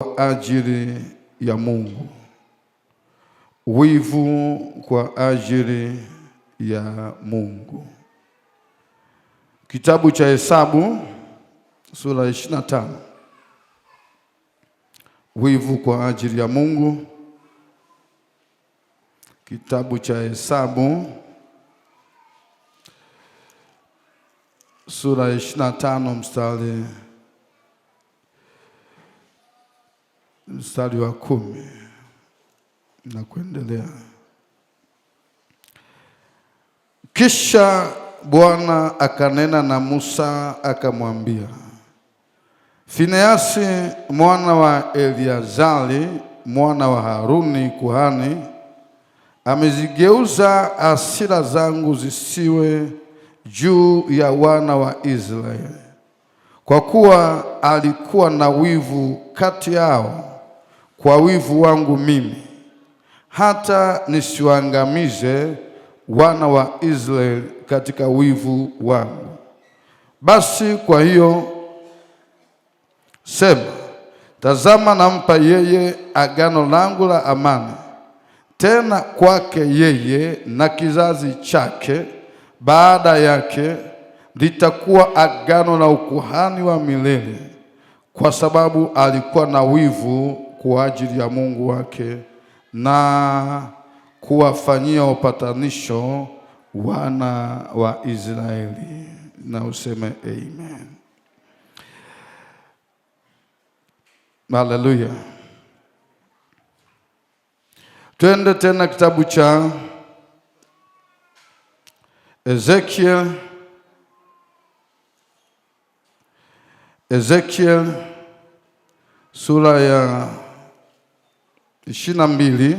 ajili ya Mungu. Wivu kwa ajili ya Mungu. Kitabu cha Hesabu sura 25. Wivu kwa ajili ya Mungu. Kitabu cha Hesabu sura 25 mstari wa 10 na kuendelea. Kisha Bwana akanena na Musa akamwambia, Fineasi mwana wa Eleazari mwana wa Haruni kuhani amezigeuza hasira zangu zisiwe juu ya wana wa Israeli, kwa kuwa alikuwa na wivu kati yao kwa wivu wangu mimi, hata nisiwaangamize wana wa Israeli katika wivu wangu. Basi kwa hiyo sema, tazama nampa yeye agano langu la amani, tena kwake yeye na kizazi chake baada yake litakuwa agano la ukuhani wa milele, kwa sababu alikuwa na wivu kwa ajili ya Mungu wake na kuwafanyia upatanisho wana wa Israeli. Na useme amen. Haleluya. Twende tena kitabu cha Ezekiel sura ya 22.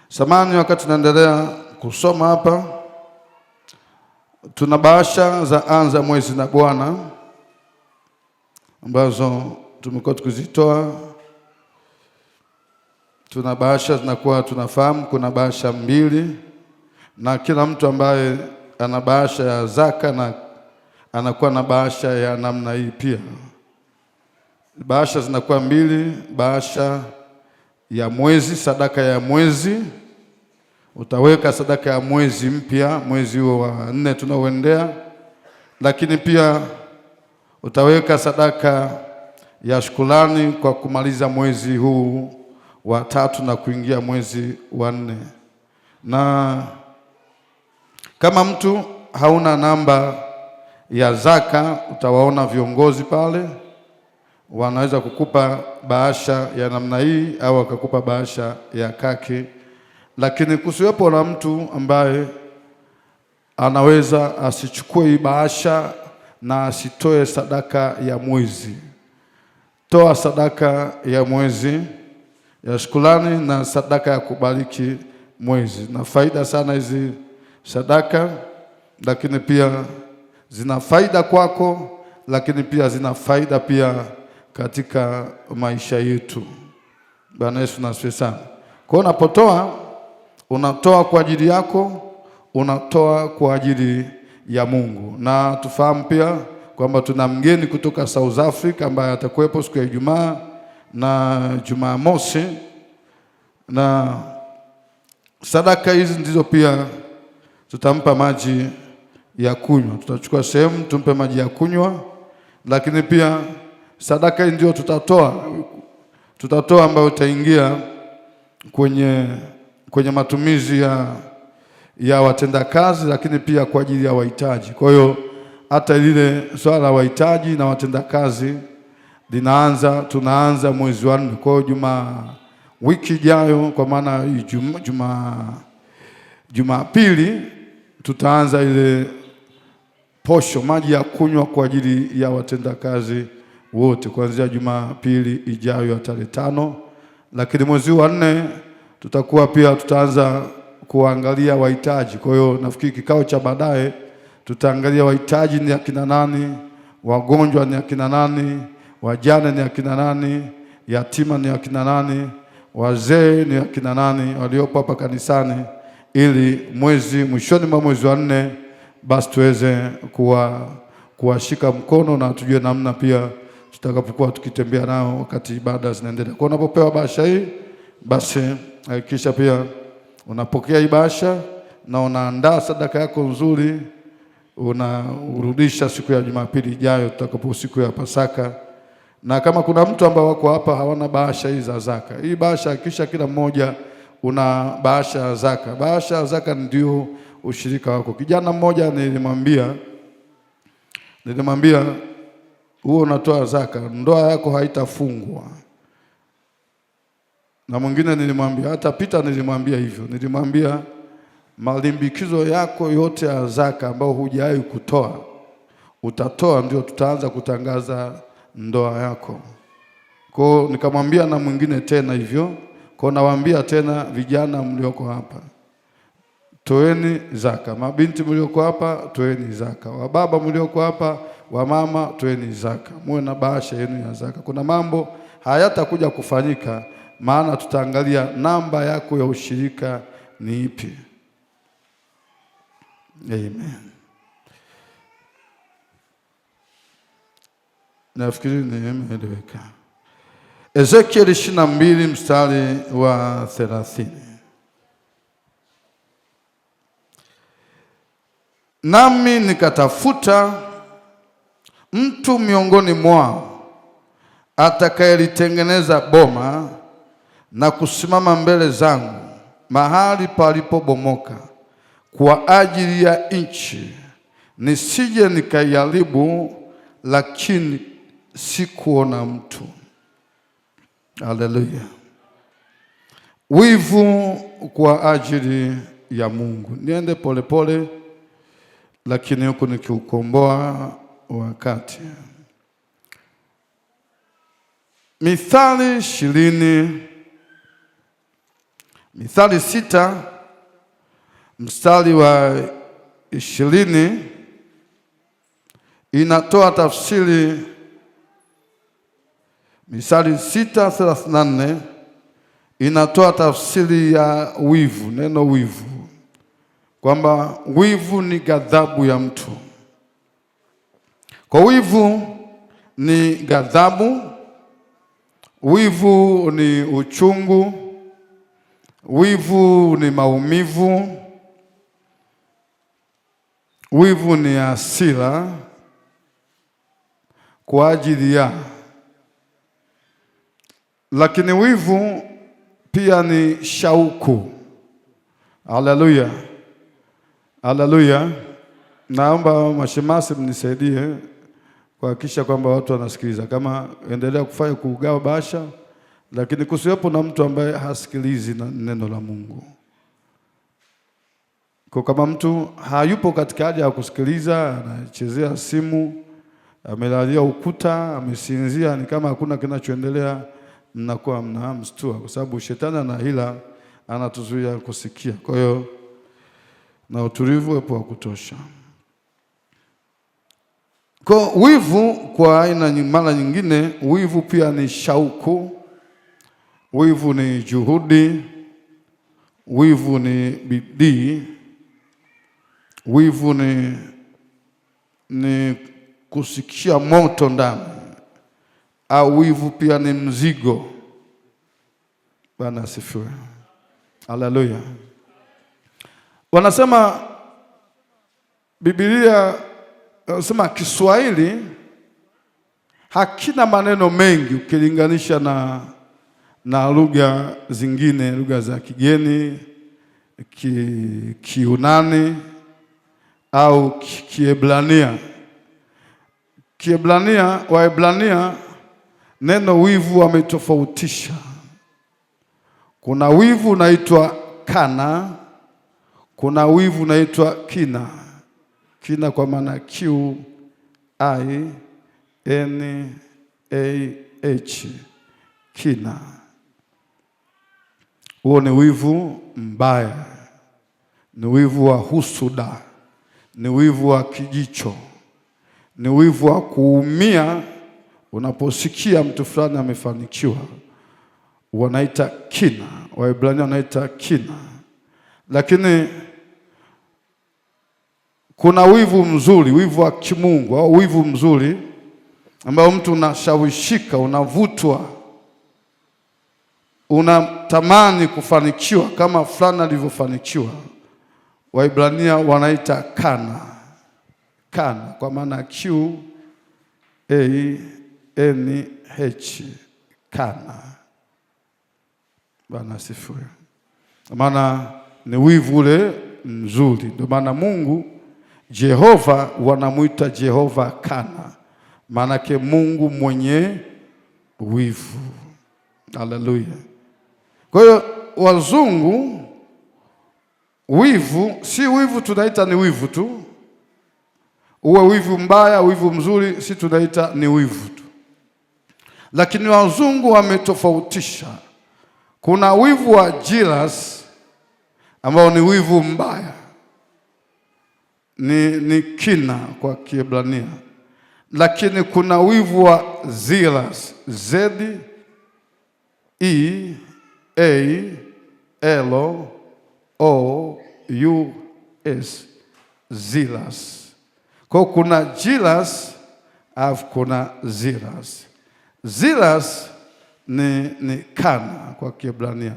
Samani, wakati naendelea kusoma hapa, tuna bahasha za anza mwezi na Bwana ambazo tumekuwa tukizitoa. Tuna bahasha zinakuwa tunafahamu kuna bahasha 2, na kila mtu ambaye ana bahasha ya zaka na anakuwa na bahasha ya namna hii pia. Bahasha zinakuwa 2, bahasha ya mwezi, sadaka ya mwezi. Utaweka sadaka ya mwezi mpya, mwezi huo wa 4 tunaoendea, lakini pia utaweka sadaka ya shukrani kwa kumaliza mwezi huu wa 3 na kuingia mwezi wa 4. Na kama mtu hauna namba ya zaka, utawaona viongozi pale, wanaweza kukupa bahasha ya namna hii au akakupa bahasha ya kaki. Lakini kusiwepo na mtu ambaye anaweza asichukue hii bahasha na asitoe sadaka ya mwezi. Toa sadaka ya mwezi ya shukrani na sadaka ya kubariki mwezi. Na faida sana hizi sadaka, lakini pia zina faida kwako, lakini pia zina faida pia katika maisha yetu. Bwana Yesu nasifiwe sana. Kwa unapotoa, unatoa kwa ajili yako, unatoa kwa ajili ya Mungu. Na tufahamu pia kwamba tuna mgeni kutoka South Africa ambaye atakuwepo siku ya Ijumaa na Jumamosi, na sadaka hizi ndizo pia tutampa maji ya kunywa. Tutachukua sehemu tumpe maji ya kunywa, lakini pia sadaka hii ndio tutatoa ambayo itaingia kwenye matumizi ya watendakazi, lakini pia kwa ajili ya wahitaji. Kwa hiyo hata lile swala la wahitaji na watendakazi tunaanza mwezi wa 4. Kwa hiyo wiki ijayo, kwa maana Jumapili tutaanza ile posho maji ya kunywa kwa ajili ya watendakazi wote kuanzia Jumapili ijayo ya tarehe 5. Lakini mwezi wa 4 tutaanza kuangalia wahitaji. Kwa hiyo nafikiri kikao cha baadaye tutaangalia wahitaji ni akina nani, wagonjwa ni akina nani, wajane ni akina nani, yatima ni akina nani, wazee ni akina nani waliopo hapa kanisani, ili mwishoni mwa mwezi wa 4 basi tuweze kuwashika mkono na tujue namna pia tutakapokuwa tukitembea nao wakati ibada zinaendelea. Kwa unapopewa bahasha hii, basi hakikisha pia unapokea hii bahasha na unaandaa sadaka yako nzuri, unaurudisha siku ya Jumapili ijayo tutakapo siku ya Pasaka. Na kama kuna mtu ambaye wako hapa hawana bahasha hii za zaka, hii bahasha hakikisha kila mmoja una bahasha ya zaka. Bahasha ya zaka ndio ushirika wako. Kijana mmoja nilimwambia huo unatoa zaka, ndoa yako haitafungwa. Na mwingine nilimwambia, hata Peter nilimwambia hivyo. Nilimwambia malimbikizo yako yote ya zaka ambao hujawahi kutoa, utatoa ndio tutaanza kutangaza ndoa yako. Kwa nikamwambia na mwingine tena hivyo. Kwa nawaambia tena vijana mlioko hapa, toeni zaka. Mabinti mlioko hapa, toeni zaka. Wababa mlioko hapa, wamama, toeni zaka. Muwe na bahasha yenu ya zaka. Kuna mambo hayatakuja kufanyika, maana tutaangalia namba yako ya ushirika ni ipi. Amen. Nafikiri nimeeleweka. Ezekiel 22 mstari wa 30. Nami nikatafuta mtu miongoni mwao atakayelitengeneza boma na kusimama mbele zangu mahali palipobomoka kwa ajili ya nchi, nisije nikaiharibu, lakini sikuona mtu. Haleluya. Wivu kwa ajili ya Mungu. Niende polepole lakini huko nikiukomboa wakati. Mithali 6 mstari wa 20 inatoa tafsiri. Mithali 6:34 inatoa tafsiri ya wivu, neno wivu, kwamba wivu ni ghadhabu ya mtu. Kwa wivu ni ghadhabu, wivu ni uchungu, wivu ni maumivu, wivu ni hasira kwa ajili ya. Lakini wivu pia ni shauku. Haleluya. Haleluya. Naomba mashemasi mnisaidie kuhakikisha kwamba watu wanasikiliza. Kama endelea kufanya kugawa bahasha, lakini kusiwepo na mtu ambaye hasikilizi neno la Mungu. Kwa kama mtu hayupo katika hali ya kusikiliza, anachezea simu, amelalia ukuta, amesinzia, ni kama hakuna kinachoendelea, mnakuwa mnamstua, kwa sababu shetani ana hila, anatuzuia kusikia. Kwa hiyo na utulivu wepo wa kutosha. Kwa wivu kwa aina mara nyingine, wivu pia ni shauku, wivu ni juhudi, wivu ni bidii, wivu ni kusikia moto ndani, au wivu pia ni mzigo. Bwana asifiwe. Haleluya. Wanasema Biblia, wanasema Kiswahili hakina maneno mengi ukilinganisha na lugha zingine, lugha za kigeni, Kiunani au Kiebrania. Kiebrania, Waebrania, neno wivu wametofautisha. Kuna wivu unaitwa kana, kuna wivu unaitwa kina. Kina kwa maana Q-I-N-A-H, kina. Huo ni wivu mbaya, ni wivu wa husuda, ni wivu wa kijicho, ni wivu wa kuumia unaposikia mtu fulani amefanikiwa. Wanaita kina, Waebrania wanaita kina. Lakini kuna wivu mzuri, wivu wa kimungu au wivu mzuri ambao mtu unashawishika, unavutwa, unatamani kufanikiwa kama fulani alivyofanikiwa. Waibrania wanaita kana. Kana kwa maana Q-A-N-H, kana. Bwana asifiwe. Maana ni wivu ule mzuri. Ndio maana Mungu Jehova wanamuita Jehova kana, maanake Mungu mwenye wivu. Haleluya. Kwa hiyo wazungu, wivu si wivu tunaita ni wivu tu. Uwe wivu mbaya, wivu mzuri, si tunaita ni wivu tu. Lakini wazungu wametofautisha. Kuna wivu wa jealous ambao ni wivu mbaya, ni kina kwa Kiebrania. Lakini kuna wivu wa zealous, Z-E-A-L-O-U-S, zealous. Kwa kuna jealous alafu kuna zealous. Zealous ni kana kwa Kiebrania,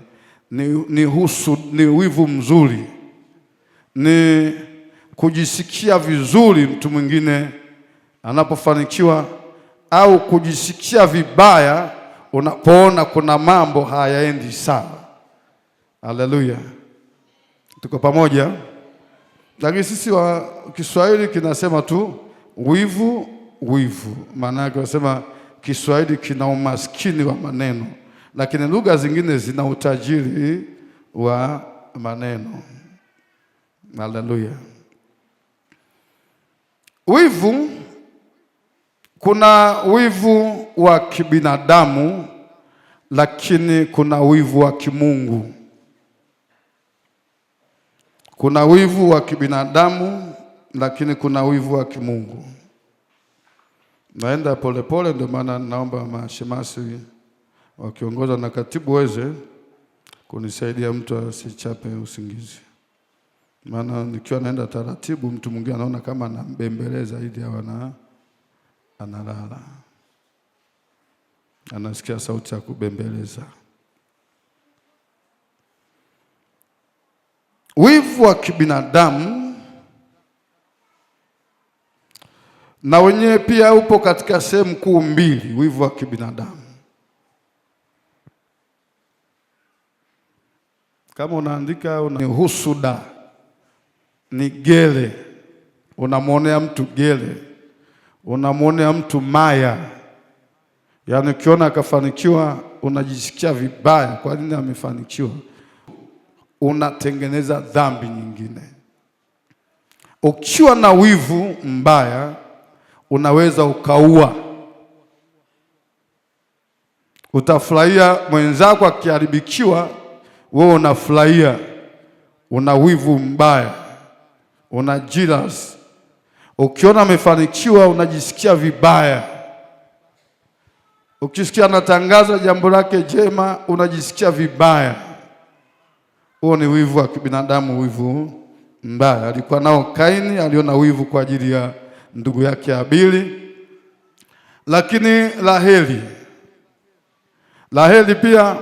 ni wivu mzuri, ni kujisikia vizuri mtu mwingine anapofanikiwa, au kujisikia vibaya unapoona kuna mambo hayaendi sawa. Haleluya, tuko pamoja? Lakini sisi wa Kiswahili kinasema tu wivu. Maana yake wanasema Kiswahili kina umaskini wa maneno, lakini lugha zingine zina utajiri wa maneno. Haleluya. Wivu, kuna wivu wa kibinadamu, lakini kuna wivu wa kimungu. Kuna wivu wa kibinadamu, lakini kuna wivu wa kimungu. Naenda polepole, ndio maana naomba mashemasi wakiongozwa na katibu weze kunisaidia mtu asichape usingizi. Maana nikiwa naenda taratibu, mtu mwingine anaona kama anambembeleza ili analala. Anasikia sauti ya kubembeleza. Wivu wa kibinadamu na wenyewe pia upo katika sehemu kuu mbili. Wivu wa kibinadamu, kama unaandika ni husuda, ni gele. Unamwonea mtu gele, unamwonea mtu maya. Yaani ukiona akafanikiwa unajisikia vibaya, kwa nini amefanikiwa? Unatengeneza dhambi nyingine. Ukiwa na wivu mbaya unaweza ukaua. Utafurahia mwenzako akiharibikiwa, wewe unafurahia. Una wivu mbaya, una jealous. Ukiona amefanikiwa unajisikia vibaya. Ukisikia anatangaza jambo lake jema unajisikia vibaya. Huo ni wivu wa kibinadamu, wivu mbaya. Alikuwa nao Kaini, aliona wivu kwa ajili ya ndugu yake Abili. Lakini Raheli pia,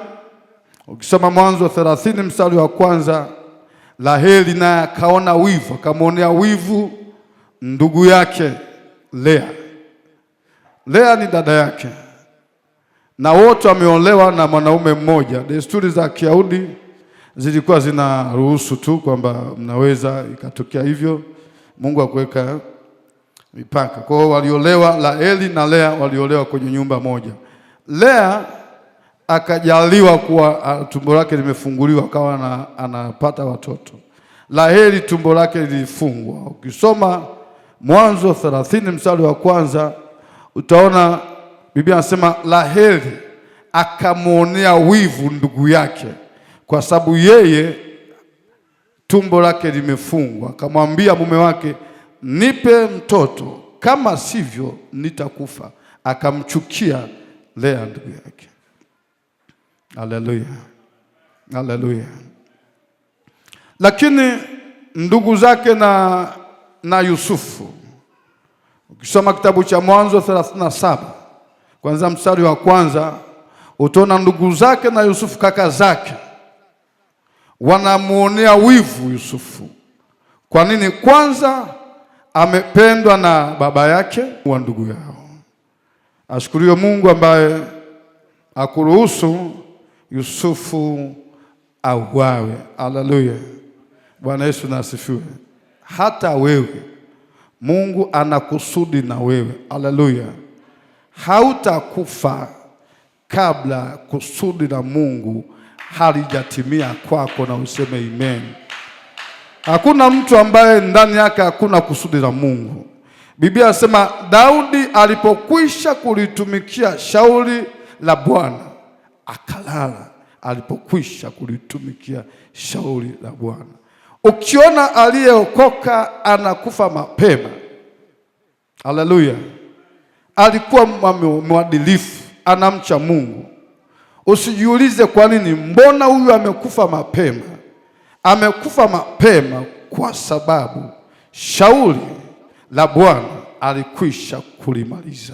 ukisoma Mwanzo 30 mstari wa kwanza, Raheli naye akaona wivu, akamwonea wivu ndugu yake Lea. Lea ni dada yake, na wote wameolewa na mwanaume mmoja. Desturi za Kiyahudi zilikuwa zinaruhusu tu kwamba mnaweza ikatokea hivyo. Mungu akuweka mipaka. Kwa hiyo waliolewa, Raheli na Lea waliolewa kwenye nyumba moja. Lea akajaliwa kuwa tumbo lake limefunguliwa, akawa anapata watoto. Raheli tumbo lake lilifungwa. Ukisoma Mwanzo 30 mstari wa kwanza utaona Biblia inasema Raheli akamwonea wivu ndugu yake kwa sababu yeye tumbo lake limefungwa. Akamwambia mume wake, nipe mtoto, kama sivyo nitakufa. Akamchukia Lea ndugu yake. Haleluya, haleluya. Lakini ndugu zake na Yusufu, Ukisoma kitabu cha Mwanzo 37 kwanza mstari wa kwanza, utaona ndugu zake na Yusufu kaka zake wanamuonea wivu Yusufu. Kwa nini? Kwanza amependwa na baba yake wa ndugu yao. Ashukuriwe Mungu ambaye akuruhusu Yusufu auawe. Haleluya. Bwana Yesu na asifiwe. Hata wewe Mungu anakusudi na wewe. Haleluya. Hautakufa kabla kusudi la Mungu halijatimia kwako, na useme amen. Hakuna mtu ambaye ndani yake hakuna kusudi la Mungu. Biblia inasema Daudi alipokwisha kulitumikia shauri la Bwana akalala. Alipokwisha kulitumikia shauri la Bwana. Ukiona aliyeokoka anakufa mapema, haleluya, alikuwa mwadilifu, anamcha Mungu. Usijiulize kwa nini, mbona huyu amekufa mapema? Amekufa mapema kwa sababu shauri la Bwana alikwisha kulimaliza.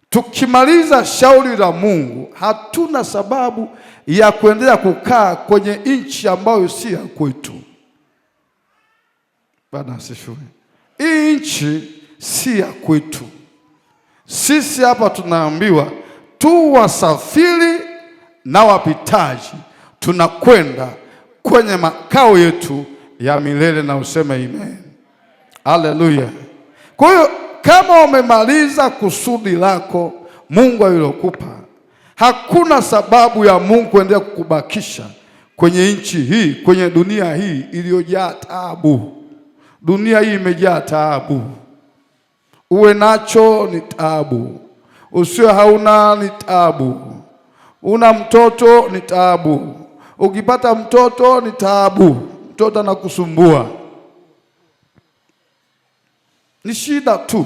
Tukimaliza shauri la Mungu, hatuna sababu ya kuendelea kukaa kwenye nchi ambayo si ya kwetu. Bwana asifiwe. Hii nchi si ya kwetu. Sisi hapa tunaambiwa tu wasafiri na wapitaji, tunakwenda kwenye makao yetu ya milele, na useme amen. Haleluya. Kwa hiyo kama umemaliza kusudi lako Mungu alilokupa, hakuna sababu ya Mungu kuendelea kukubakisha kwenye nchi hii, kwenye dunia hii iliyojaa taabu. Dunia hii imejaa taabu. Uwe nacho ni taabu, usiwe hauna ni taabu. Una mtoto ni taabu, ukipata mtoto ni taabu, mtoto anakusumbua. Ni shida tu,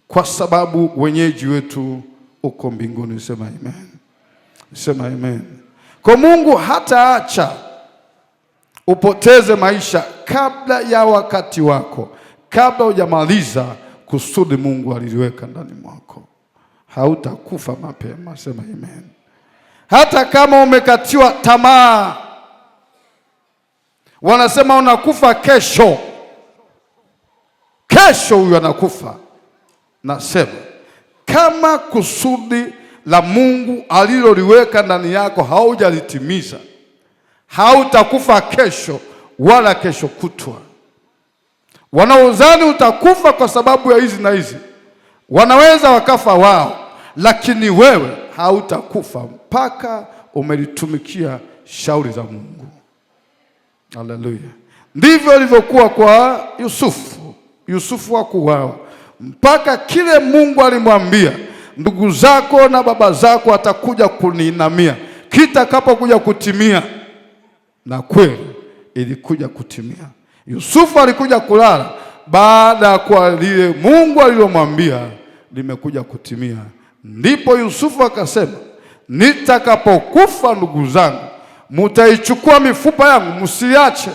kwa sababu wenyeji wetu uko mbinguni. Sema amen. Sema amen. Kwa Mungu hataacha upoteze maisha kabla ya wakati wako, kabla hujamaliza kusudi Mungu aliliweka ndani mwako. Hautakufa mapema. Sema amen. Hata kama umekatiwa tamaa, wanasema unakufa kesho. Kesho huyu anakufa. Nasema kama kusudi la Mungu aliloliweka ndani yako haujalitimiza, hautakufa kesho wala kesho kutwa. Wanaozani utakufa kwa sababu ya hizi na hizi, wanaweza wakafa wao, lakini wewe hautakufa mpaka umelitumikia shauri za Mungu. Haleluya. Ndivyo ilivyokuwa kwa Yusufu. Yusufu hakuuawa mpaka kile Mungu alimwambia, ndugu zako na baba zako atakuja kuniinamia, kitakapokuja kutimia. Na kweli ilikuja kutimia. Yusufu alikuja kulala baada ya kwa lile Mungu alilomwambia limekuja kutimia. Ndipo Yusufu akasema, nitakapokufa ndugu zangu, mutaichukua mifupa yangu msiache,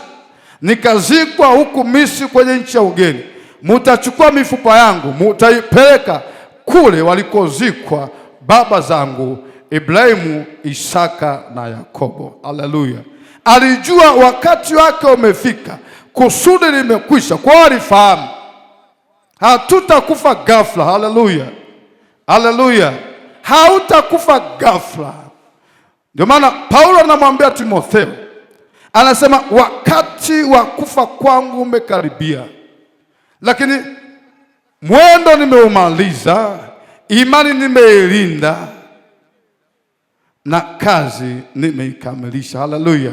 nikazikwa huku Misri kwenye nchi ya ugeni. Mutachukua mifupa yangu mutaipeleka kule walikozikwa baba zangu Ibrahimu, Isaka na Yakobo. Haleluya. Alijua wakati wake umefika, kusudi limekwisha. Kwa alifahamu hatutakufa ghafla. Haleluya. Haleluya. Hautakufa ghafla. Ndio maana Paulo anamwambia Timotheo, anasema wakati wa kufa kwangu umekaribia, lakini mwendo nimeumaliza, imani nimeilinda, na kazi nimeikamilisha. Haleluya.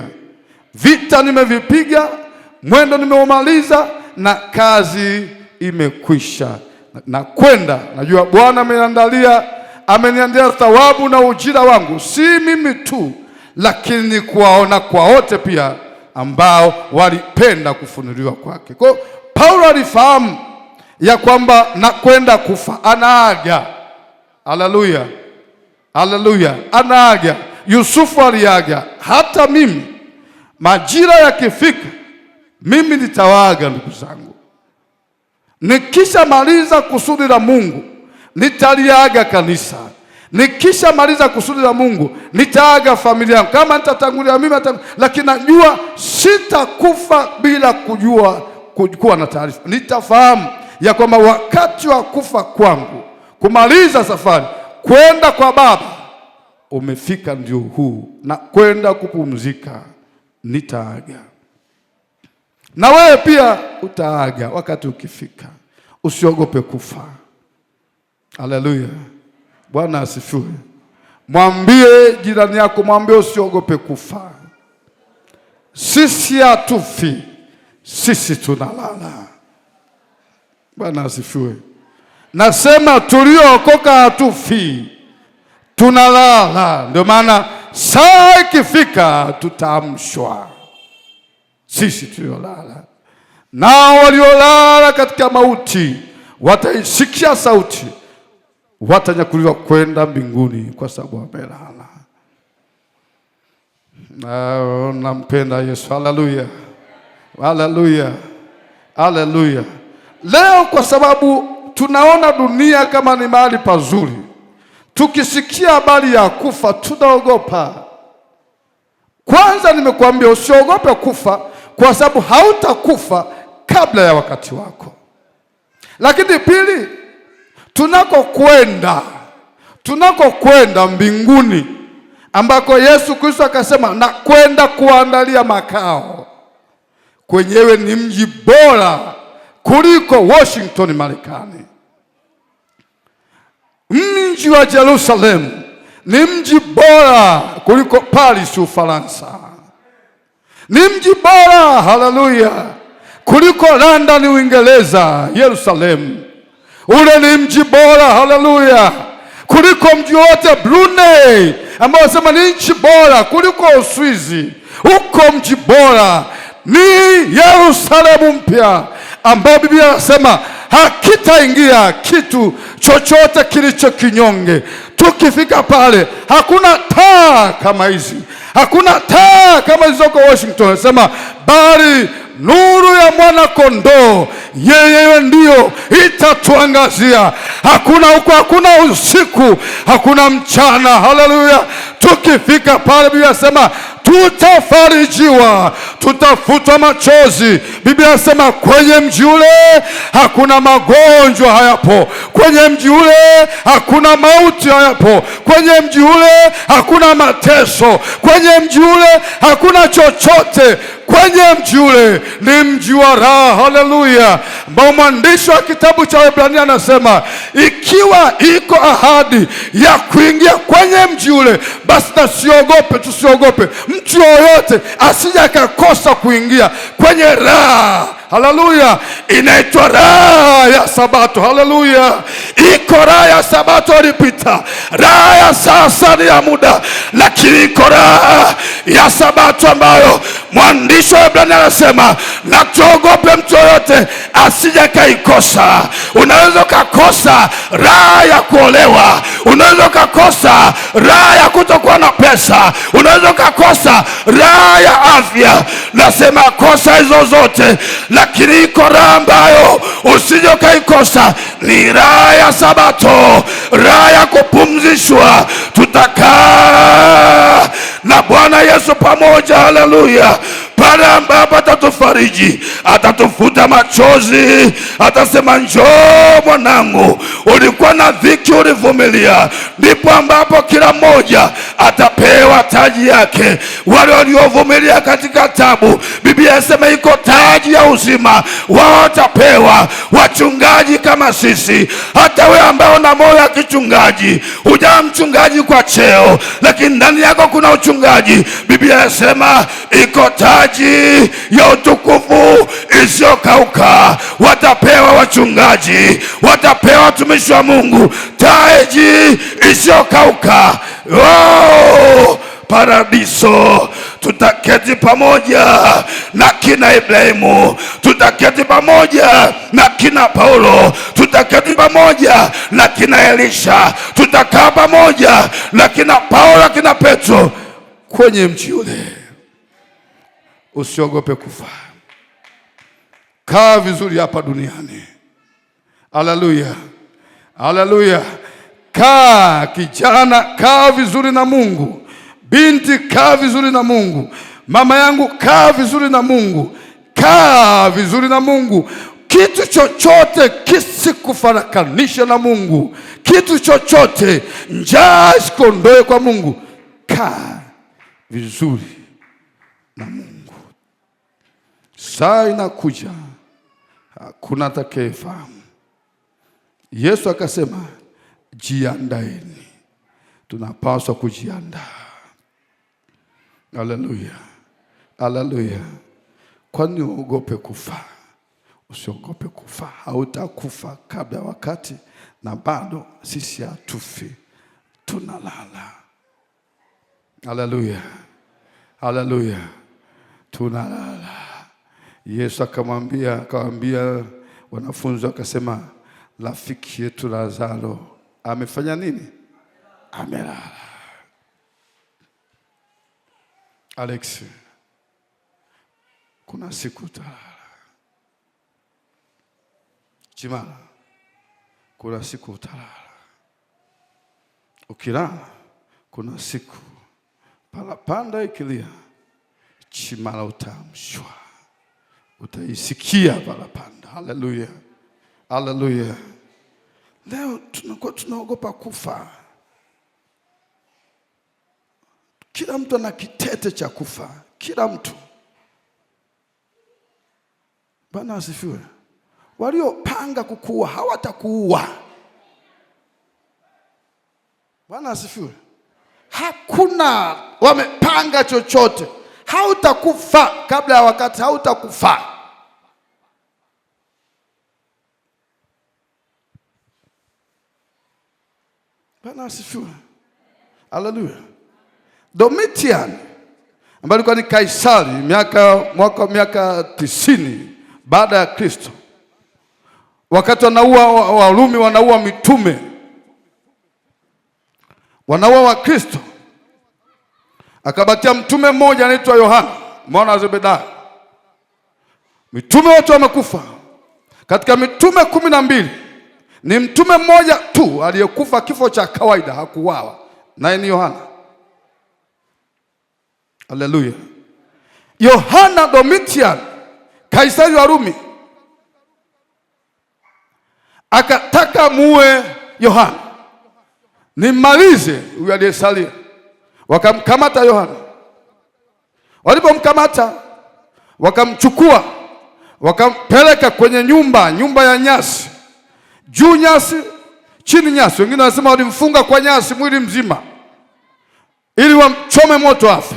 Vita nimevipiga, mwendo nimeumaliza, na kazi imekwisha. Na kwenda, najua Bwana ameniandalia thawabu na ujira wangu, si mimi tu, lakini ni kuwaona kwa wote pia ambao walipenda kufunuliwa kwake. Kwa Paulo alifahamu ya kwamba nakwenda kufa, anaaga. Haleluya. Haleluya. Anaaga. Yusufu aliaga. Hata mimi majira yakifika, mimi nitawaaga ndugu zangu. Nikisha maliza kusudi la Mungu nitaliaga kanisa. Nikisha maliza kusudi la Mungu nitaaga familia yangu. Kama nitatangulia mimi, lakini najua sitakufa bila kuwa na taarifa. Nitafahamu ya kwamba wakati wa kufa kwangu, kumaliza safari kwenda kwa Baba umefika, ndio huu, na kwenda kupumzika nitaaga. Na wewe pia utaaga wakati ukifika. Usiogope kufa. Haleluya, Bwana asifiwe. Mwambie jirani yako, mwambie usiogope kufa. Sisi hatufi, sisi tunalala. Bwana asifiwe. Nasema tuliookoka hatufi, tunalala. Ndio maana saa ikifika tutaamshwa. Sisi tuliolala, nao waliolala katika mauti wataisikia sauti, watanyakuliwa kwenda mbinguni, kwa sababu wamelala. Nampenda Yesu. Haleluya, haleluya, haleluya. Leo kwa sababu tunaona dunia kama ni mahali pazuri, tukisikia habari ya kufa tunaogopa. Kwanza nimekuambia usiogope kufa, kwa sababu hautakufa kabla ya wakati wako. Lakini pili, tunakokwenda mbinguni, ambako Yesu Kristo akasema na kwenda kuandalia makao, kwenyewe ni mji bora kuliko Washington Marekani. Mji wa Yerusalemu ni mji bora kuliko Paris Ufaransa. Ni mji bora, haleluya, kuliko London Uingereza. Yerusalemu ule ni mji bora, haleluya, kuliko mji wote Brunei, ambao sema ni nchi bora kuliko Uswizi. Uko mji bora ni Yerusalemu mpya, ambao Biblia inasema hakitaingia kitu chochote kilicho kinyonge. Tukifika pale hakuna taa kama hizi, hakuna taa kama zilizoko Washington. Anasema bali nuru ya mwana kondoo, yeye ndio itatuangazia. Hakuna huko, hakuna usiku, hakuna mchana. Haleluya. Tukifika pale Biblia inasema tutafarijiwa, tutafutwa machozi. Biblia inasema kwenye mji ule hakuna magonjwa, hayapo. Kwenye mji ule hakuna mauti, hayapo. Kwenye mji ule hakuna mateso. Kwenye mji ule hakuna chochote. Kwenye mji ule ni mji wa raha. Haleluya. Ambao mwandishi wa kitabu cha Waebrania anasema ikiwa iko ahadi ya kuingia kwenye mji ule, basi tusiogope mtu yoyote asije akakosa kuingia kwenye raha. Haleluya. Inaitwa raha ya Sabato. Haleluya. Iko raha ya Sabato ilipita, raha ya sasa ni ya muda, lakini iko raha ya Sabato ambayo mwandishi wa Waebrania anasema na tuogope mtu yoyote asije kaikosa. Unaweza ukakosa raha ya kuolewa, unaweza ukakosa raha ya kutokuwa na pesa, unaweza ukakosa raha ya afya. Nasema kosa hizo zote, lakini iko raha ambayo usije ukaikosa, ni raha ya Sabato, raha ya kupumzishwa. Tutakaa na Bwana Yesu pamoja. Haleluya. Pale ambapo atatufariji, atatufuta machozi, atasema njoo mwanangu, ulikuwa na dhiki, ulivumilia. Ndipo ambapo kila mmoja atapewa taji yake. Wale waliovumilia katika tabu, Biblia inasema iko taji ya uzima, wao watapewa. Wachungaji kama sisi, hata wewe ambao una moyo wa kichungaji, hujawa mchungaji kwa cheo, lakini ndani yako kuna uchungaji, Biblia inasema iko taji ya utukufu isiyokauka. Watapewa wachungaji, watapewa watumishi wa Mungu taji isiyokauka. Oh, paradiso. Tutaketi pamoja na kina Ibrahimu, tutaketi pamoja na kina Paulo, tutaketi pamoja na kina Elisha, tutakaa pamoja na kina Paulo, kina Petro kwenye mji ule. Usiogope kufa. Kaa vizuri hapa duniani, Haleluya, haleluya. Kaa kijana, kaa vizuri na Mungu. Binti, kaa vizuri na Mungu. Mama yangu, kaa vizuri na Mungu. Kaa vizuri na Mungu. Kitu chochote kisikufarakanisha na Mungu. Kitu chochote, njaa isikondoe kwa Mungu. Kaa vizuri na Mungu. Saa inakuja, hakuna atakayefahamu. Yesu akasema, jiandaeni. Tunapaswa kujiandaa. Haleluya, haleluya. Kwani uogope kufa? Usiogope kufa. Hautakufa kabla ya wakati, na bado sisi hatufi, tunalala. Haleluya, haleluya, tunalala. Yesu akawaambia wanafunzi, akasema, rafiki yetu Lazaro amefanya nini? Amelala. Alex, kuna siku utalala. Chimala, kuna siku utalala. Ukilala, kuna siku parapanda ikilia, Chimala utaamshwa. Utaisikia parapanda. Haleluya, haleluya. Leo tunaogopa kufa. Kila mtu ana kitete cha kufa. Kila mtu. Bwana asifiwe. Waliopanga kukuua hawatakuua. Bwana asifiwe. Hakuna wamepanga chochote. Hautakufa kabla ya wakati, hautakufa. Bwana asifiwe. Haleluya. Domitian ambaye alikuwa ni Kaisari mwaka 90 baada ya Kristo, wakati wanaua Warumi, wanaua mitume, wanaua wa Kristo, akabakia mtume mmoja anaitwa Yohana mwana wa Zebedayo. Mitume wote wamekufa. Katika mitume 12 ni mtume mmoja tu aliyekufa kifo cha kawaida, hakuuawa, naye ni Yohana. Haleluya. Yohana Domitian, Kaisari wa Rumi, akataka muue Yohana, nimalize huyu aliyesalia. Wakamkamata Yohana. Walipomkamata, wakamchukua, wakampeleka kwenye nyumba ya nyasi. Juu nyasi, chini nyasi. Wengine wanasema walimfunga kwa nyasi mwili mzima ili wamchome moto afe.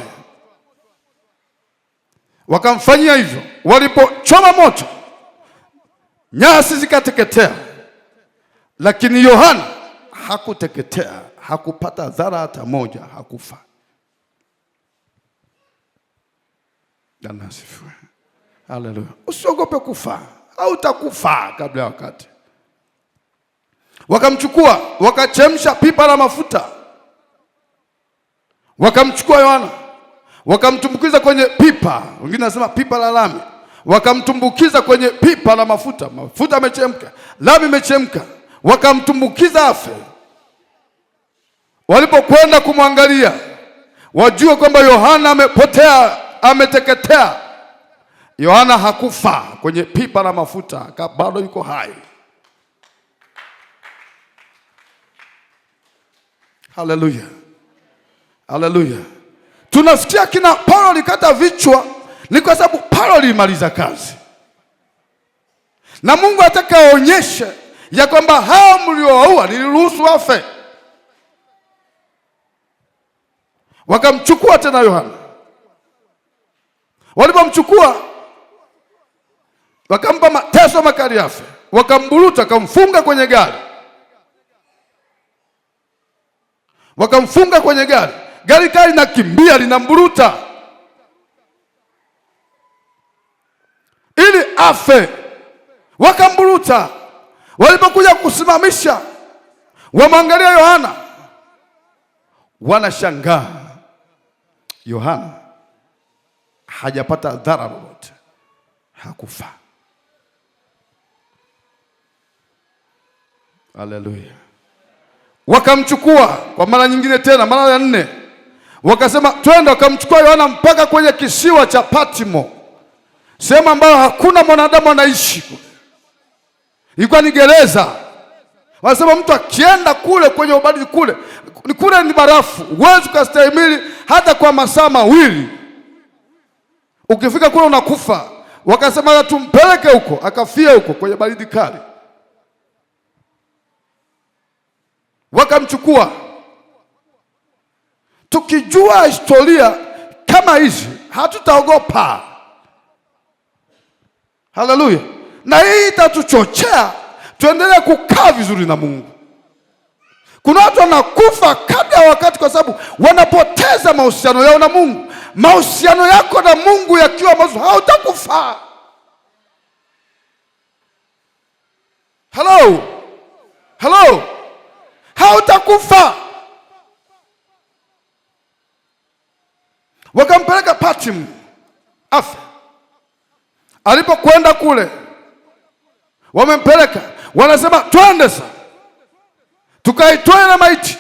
Wakamfanyia hivyo. Walipochoma moto, nyasi zikateketea, lakini Yohana hakuteketea, hakupata dhara hata moja, hakufa. Bwana asifiwe. Haleluya. Usiogope kufa, hautakufa kabla ya wakati. Wakamchukua, wakachemsha pipa la mafuta. Wakamchukua Yohana, wakamtumbukiza kwenye pipa, wengine wanasema pipa la lami. Wakamtumbukiza kwenye pipa la mafuta. Mafuta yamechemka, lami imechemka. Wakamtumbukiza afe. Walipokwenda kumwangalia, wajue kwamba Yohana amepotea, ameteketea. Yohana hakufa kwenye pipa la mafuta, bado yuko hai. Haleluya, haleluya. Tunasikia kina Paulo alikata vichwa, ni kwa sababu Paulo alimaliza kazi. Na Mungu atakaonyeshe ya kwamba hao mliowaua niliruhusu wafe. Wakamchukua tena Yohana. Walipomchukua, wakampa mateso makali afe. Wakamburuta, wakamfunga kwenye gari. Wakamfunga kwenye gari. Gari kali linakimbia, linamburuta ili afe. Wakamburuta. Walipokuja kusimamisha, wamwangalia Yohana, wanashangaa. Yohana hajapata dhara lolote, hakufa. Haleluya. Wakamchukua kwa mara nyingine tena, mara ya 4. Wakasema twende, wakamchukua Yohana mpaka kwenye kisiwa cha Patmo, sehemu ambayo hakuna mwanadamu anaishi. Ilikuwa ni gereza. Wanasema mtu akienda kule kwenye ubadizi kule ni barafu, huwezi kustahimili hata kwa masaa mawili. Ukifika kule unakufa. Wakasema tumpeleke huko, akafia huko kwenye baridi kali. Wakamchukua. Tukijua historia kama hizi hatutaogopa. Haleluya. Na hii itatuchochea tuendelee kukaa vizuri na Mungu. Kuna watu wanakufa kabla ya wakati kwa sababu wanapoteza mahusiano yao na Mungu. Mahusiano yako na Mungu yakiwa mazuri, hautakufa. Hello. Hautakufa. Wakampeleka Patmo afa. Alipokwenda kule, wamempeleka, wanasema twende sasa tukaitoe na maiti.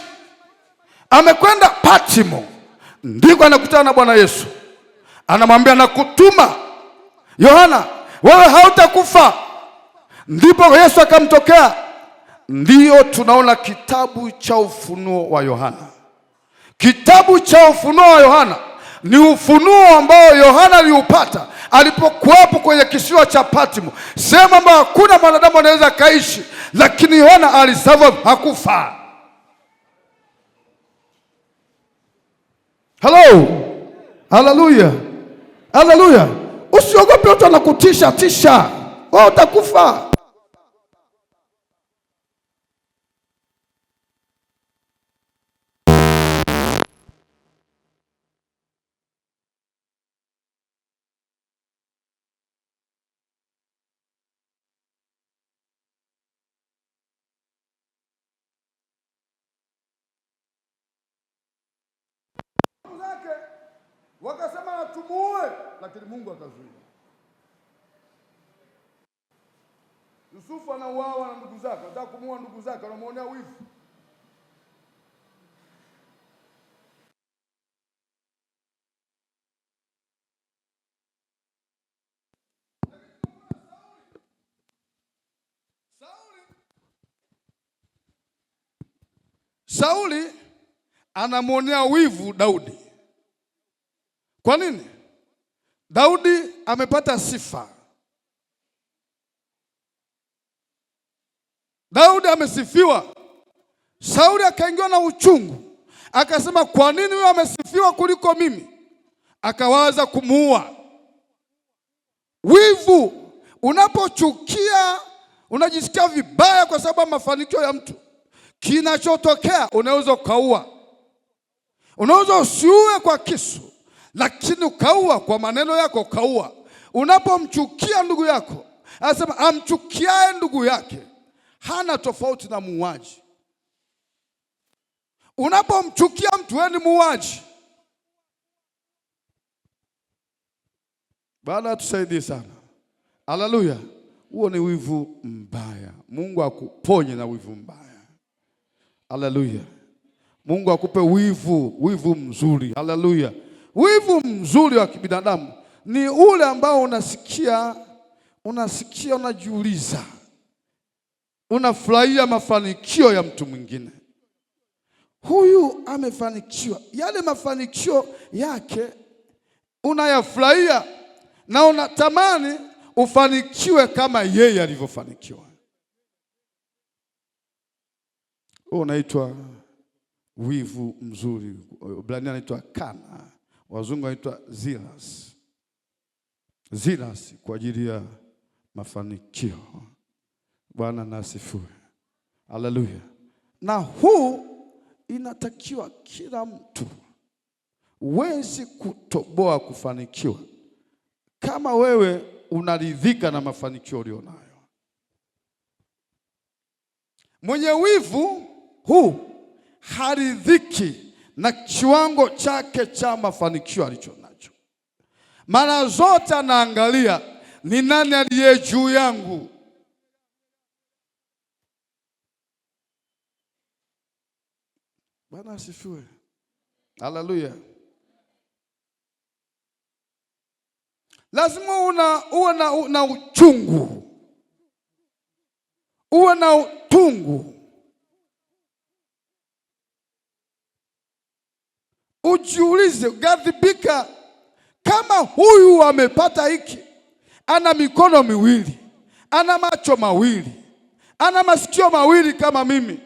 Amekwenda Patmo, ndiko anakutana na Bwana Yesu. Anamwambia nakutuma Yohana, wewe hautakufa. Ndipo Yesu akamtokea. Ndiyo tunaona kitabu cha Ufunuo wa Yohana. Kitabu cha Ufunuo wa Yohana ni ufunuo ambao Yohana aliupata alipokuwepo kwenye kisiwa cha Patmo, sehemu ambayo hakuna mwanadamu anaweza kaishi, lakini Yohana alisurvive, hakufa. Haleluya. Usiogope watu wanakutisha, wewe utakufa. Wakasema tumuue, lakini Mungu akazuia. Yusufu anauawa na ndugu zake, anataka kumuua ndugu zake, anamuonea wivu. Sauli anamuonea wivu Daudi. Kwa nini? Daudi amepata sifa. Daudi amesifiwa. Sauli akaingiwa na uchungu. Akasema kwa nini huyo amesifiwa kuliko mimi? Akawaza kumuua. Wivu, unapochukia unajisikia vibaya kwa sababu ya mafanikio ya mtu. Kinachotokea unaweza ukaua. Unaweza usiue kwa kisu, lakini ukaua kwa maneno yako, ukaua. Unapomchukia ndugu yako, anasema amchukiae ndugu yake hana tofauti na muuaji. Unapomchukia mtu, wewe ni muuaji. Bwana atusaidie sana. Haleluya. Huo ni wivu mbaya. Mungu akuponye na wivu mbaya. Haleluya. Mungu akupe wivu mzuri. Haleluya. Wivu mzuri wa kibinadamu ni ule ambao unasikia unajiuliza, unafurahia mafanikio ya mtu mwingine. Huyu amefanikiwa, yale mafanikio yake unayafurahia na unatamani ufanikiwe kama yeye alivyofanikiwa. Huo unaitwa wivu mzuri. Ibrania anaitwa kana, wazungu anaitwa zealous kwa ajili ya mafanikio. Bwana na asifiwe. Haleluya. Na huu inatakiwa kila mtu. Huwezi kutoboa kufanikiwa kama wewe unaridhika na mafanikio ulionayo. Mwenye wivu huu haridhiki na kiwango chake cha mafanikio alichonacho. Mara zote anaangalia ni nani aliye juu yangu. Bwana asifiwe. Haleluya. Lazima uwe na uchungu, uwe na utungu, ujiulize, ghadhibika. Kama huyu amepata hiki, ana mikono miwili, ana macho mawili, ana masikio mawili kama mimi,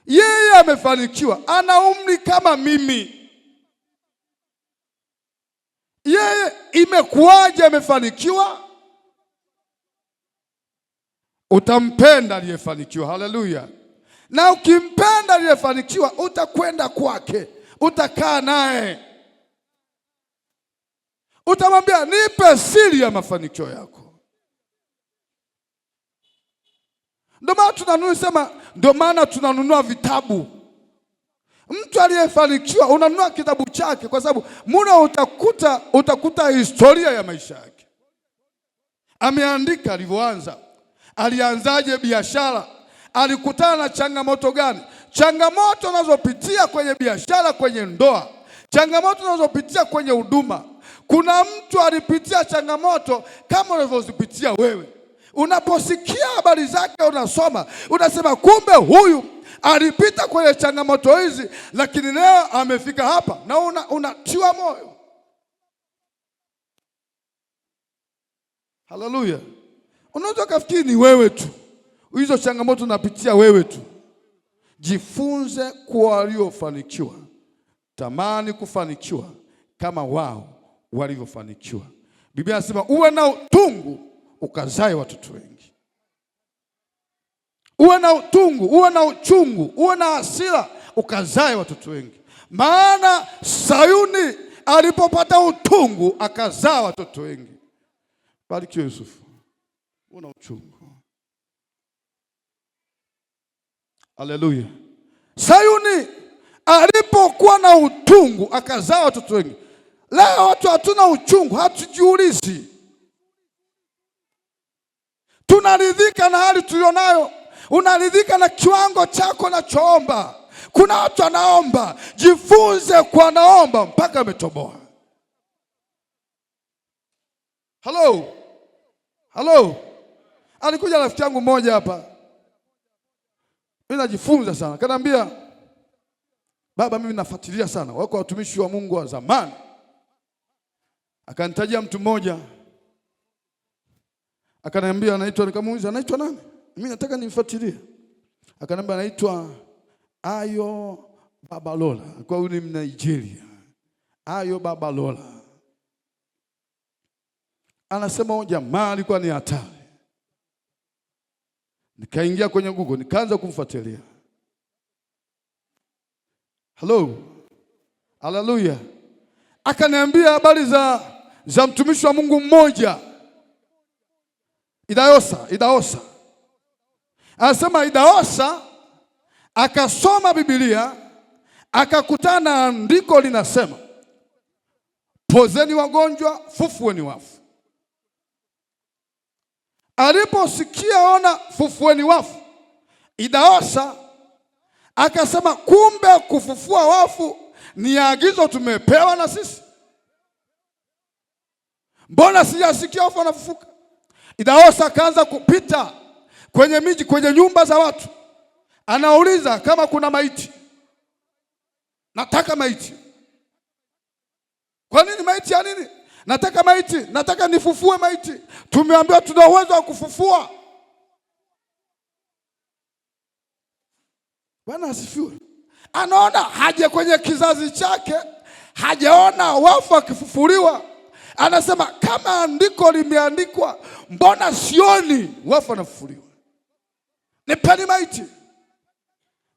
yeye amefanikiwa, ana umri kama mimi, yeye imekuwaje amefanikiwa? Utampenda aliyefanikiwa. Haleluya. Na ukimpenda aliyefanikiwa, utakwenda kwake, utakaa naye, utamwambia nipe siri ya mafanikio yako. Ndio maana tunanunua vitabu. Mtu aliyefanikiwa unanunua kitabu chake, kwa sababu muna utakuta historia ya maisha yake. Ameandika alivyoanza, alianzaje biashara, alikutana na changamoto gani, changamoto unazopitia kwenye biashara, kwenye ndoa, changamoto unazopitia kwenye huduma. Kuna mtu alipitia changamoto kama unavyozipitia wewe. Unaposikia habari zake, unasoma, unasema kumbe huyu alipita kwenye changamoto hizi, lakini leo amefika hapa, na unatiwa moyo. Haleluya. Unaweza kufikiri ni wewe tu, hizo changamoto unapitia wewe tu. Jifunze kwa waliofanikiwa, tamani kufanikiwa kama wao walivyofanikiwa. Biblia inasema uwe na utungu ukazae watoto wengi. Uwe na utungu, uwe na uchungu, uwe na hasira ukazae watoto wengi. Maana Sayuni alipopata utungu akazaa watoto wengi. Barikiwe Yusufu. Una uchungu. Haleluya. Sayuni alipokuwa na utungu akazaa watoto wengi. Leo watu hatuna uchungu, hatujiulizi. Tunaridhika na hali tulionayo. Unaridhika na kiwango chako na choomba. Kuna watu wanaomba, jifunze kwa naomba mpaka ametoboa. Hello. Alikuja rafiki yangu mmoja hapa, mimi najifunza sana. Kanambia, baba, mimi nafuatilia sana, wako watumishi wa Mungu wa zamani. Akanitajia mtu mmoja, akaniambia anaitwa, nikamuuliza anaitwa nani? Mimi nataka nimfuatilie. Akaniambia anaitwa Ayo Babalola. Kwa huyu ni Nigeria. Ayo Babalola. Anasema jamaa alikuwa ni hatari. Nikaingia kwenye Google, nikaanza kumfuatilia. Haleluya. Akaniambia habari za mtumishi wa Mungu mmoja, Idaosa. Anasema Idaosa akasoma Biblia, akakutana na andiko linasema, pozeni wagonjwa, fufueni wafu. Aliposikia ona fufueni wafu, Idaosa akasema kumbe kufufua wafu ni agizo tumepewa na sisi. Mbona sijasikia wafu wanafufuka? Idaosa akaanza kupita kwenye miji, kwenye nyumba za watu. Anauliza kama kuna maiti. Nataka maiti. Kwa nini maiti ya nini? Nataka maiti, nataka nifufue maiti. Tumeambiwa tuna uwezo wa kufufua. Bwana asifiwe. Anaona haja kwenye kizazi chake, hajaona wafu akifufuliwa. Anasema kama andiko limeandikwa, mbona sioni wafu wanafufuliwa? Nipeni maiti.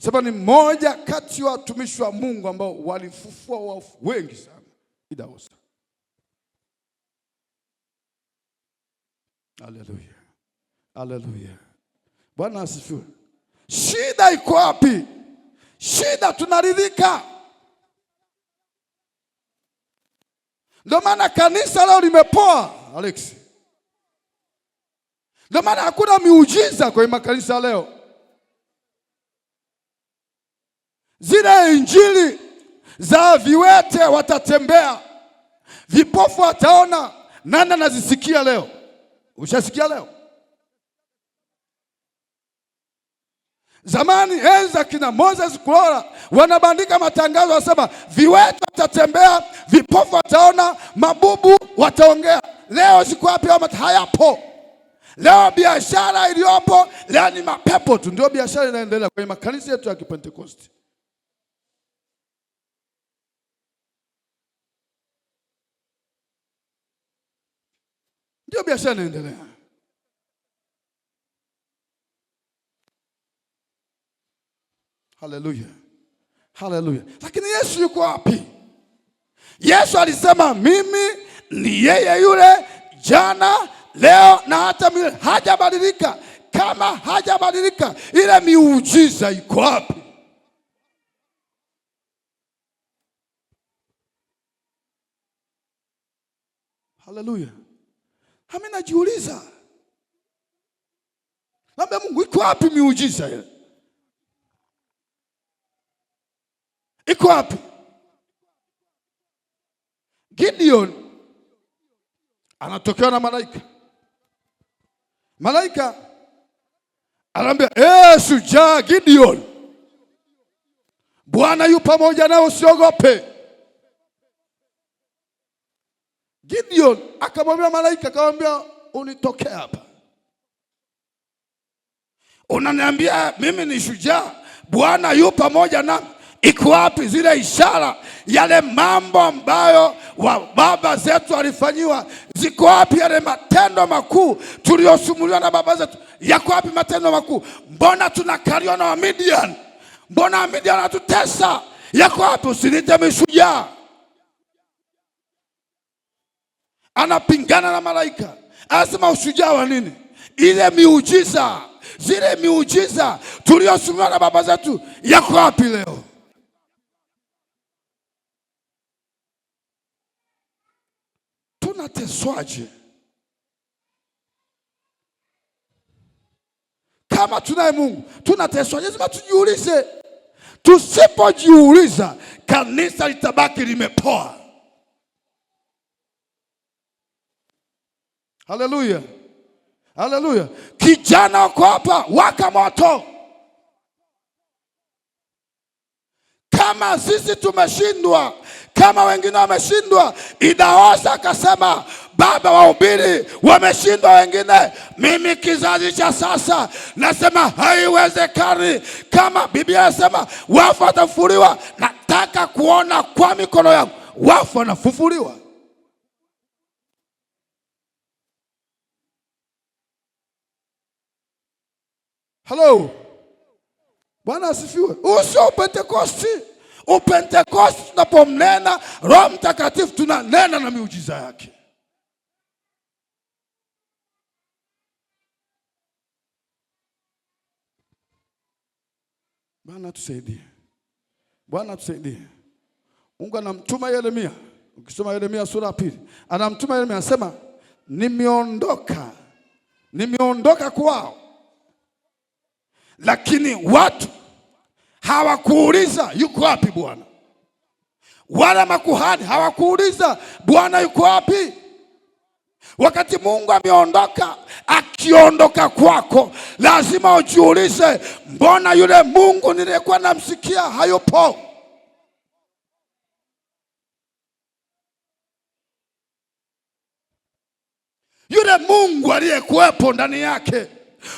Sema ni mmoja kati ya watumishi wa Mungu ambao walifufua wafu wengi sana, Idaosa. Haleluya. Bwana asifiwe. Shida iko wapi? Shida tunaridhika. Ndio maana kanisa leo limepoa, Alex. Ndio maana hakuna miujiza kwenye makanisa leo. Zile injili za viwete watatembea, vipofu wataona. Nani anazisikia leo? Ushasikia leo? Zamani enza kina Moses Kulola wanabandika matangazo wasema viwete watatembea, vipofu wataona, mabubu wataongea. Leo siku wapi? Hayapo. Leo biashara iliyopo leo ni mapepo tu, ndio biashara inaendelea kwenye makanisa yetu ya Kipentekosti. Ndio biashara inaendelea. Haleluya. Haleluya. Lakini Yesu yuko wapi? Yesu alisema mimi ni yeye yule jana, leo na hata milele. Hajabadilika. Kama hajabadilika, ile miujiza iko wapi? Haleluya. Mimi najiuliza, labda Mungu iko wapi miujiza ile? Iko wapi? Gideon anatokewa na malaika. Malaika anamwambia, shujaa Gideon, Bwana yu pamoja nawe, usiogope. Gideon akamwambia malaika, akamwambia, unitokee hapa. Unaniambia mimi ni shujaa, Bwana yu pamoja nami. Iko wapi zile ishara, yale mambo ambayo baba zetu walifanyiwa? Ziko wapi yale matendo makuu tuliyosumuliwa na baba zetu? Yako wapi matendo makuu? Mbona tunakaliwa na Wamidian? Mbona Wamidian wanatutesa? Yako wapi? Usinite mishujaa. Anapingana na malaika, anasema ushujaa wa nini? Ile miujiza, zile miujiza tuliyosumuliwa na baba zetu yako wapi leo? Tunateswaje? Kama tunaye Mungu tunateswaje? Lazima tujiulize. Tusipojiuliza, kanisa litabaki limepoa. Haleluya. Haleluya. Kijana wako hapa waka moto. Kama sisi tumeshindwa, kama wengine wameshindwa, Idahosa akasema baba wahubiri wameshindwa wengine, mimi kizazi cha sasa nasema haiwezekani. Kama Biblia inasema wafu watafufuliwa, nataka kuona kwa mikono yangu wafu wanafufuliwa. Hello. Bwana asifiwe. Usio Pentekosti. Upentekosti tunapomnena Roho Mtakatifu tunanena na miujiza yake. Bwana tusaidie. Bwana tusaidie. Mungu anamtuma Yeremia. Ukisoma Yeremia sura ya 2, anamtuma Yeremia, anasema nimeondoka kwao, lakini watu hawakuuliza yuko wapi Bwana. Wala makuhani hawakuuliza Bwana yuko wapi. Wakati Mungu ameondoka, akiondoka kwako, lazima ujiulize, mbona yule Mungu niliyekuwa namsikia hayupo? Yule Mungu aliyekuwepo ndani yake,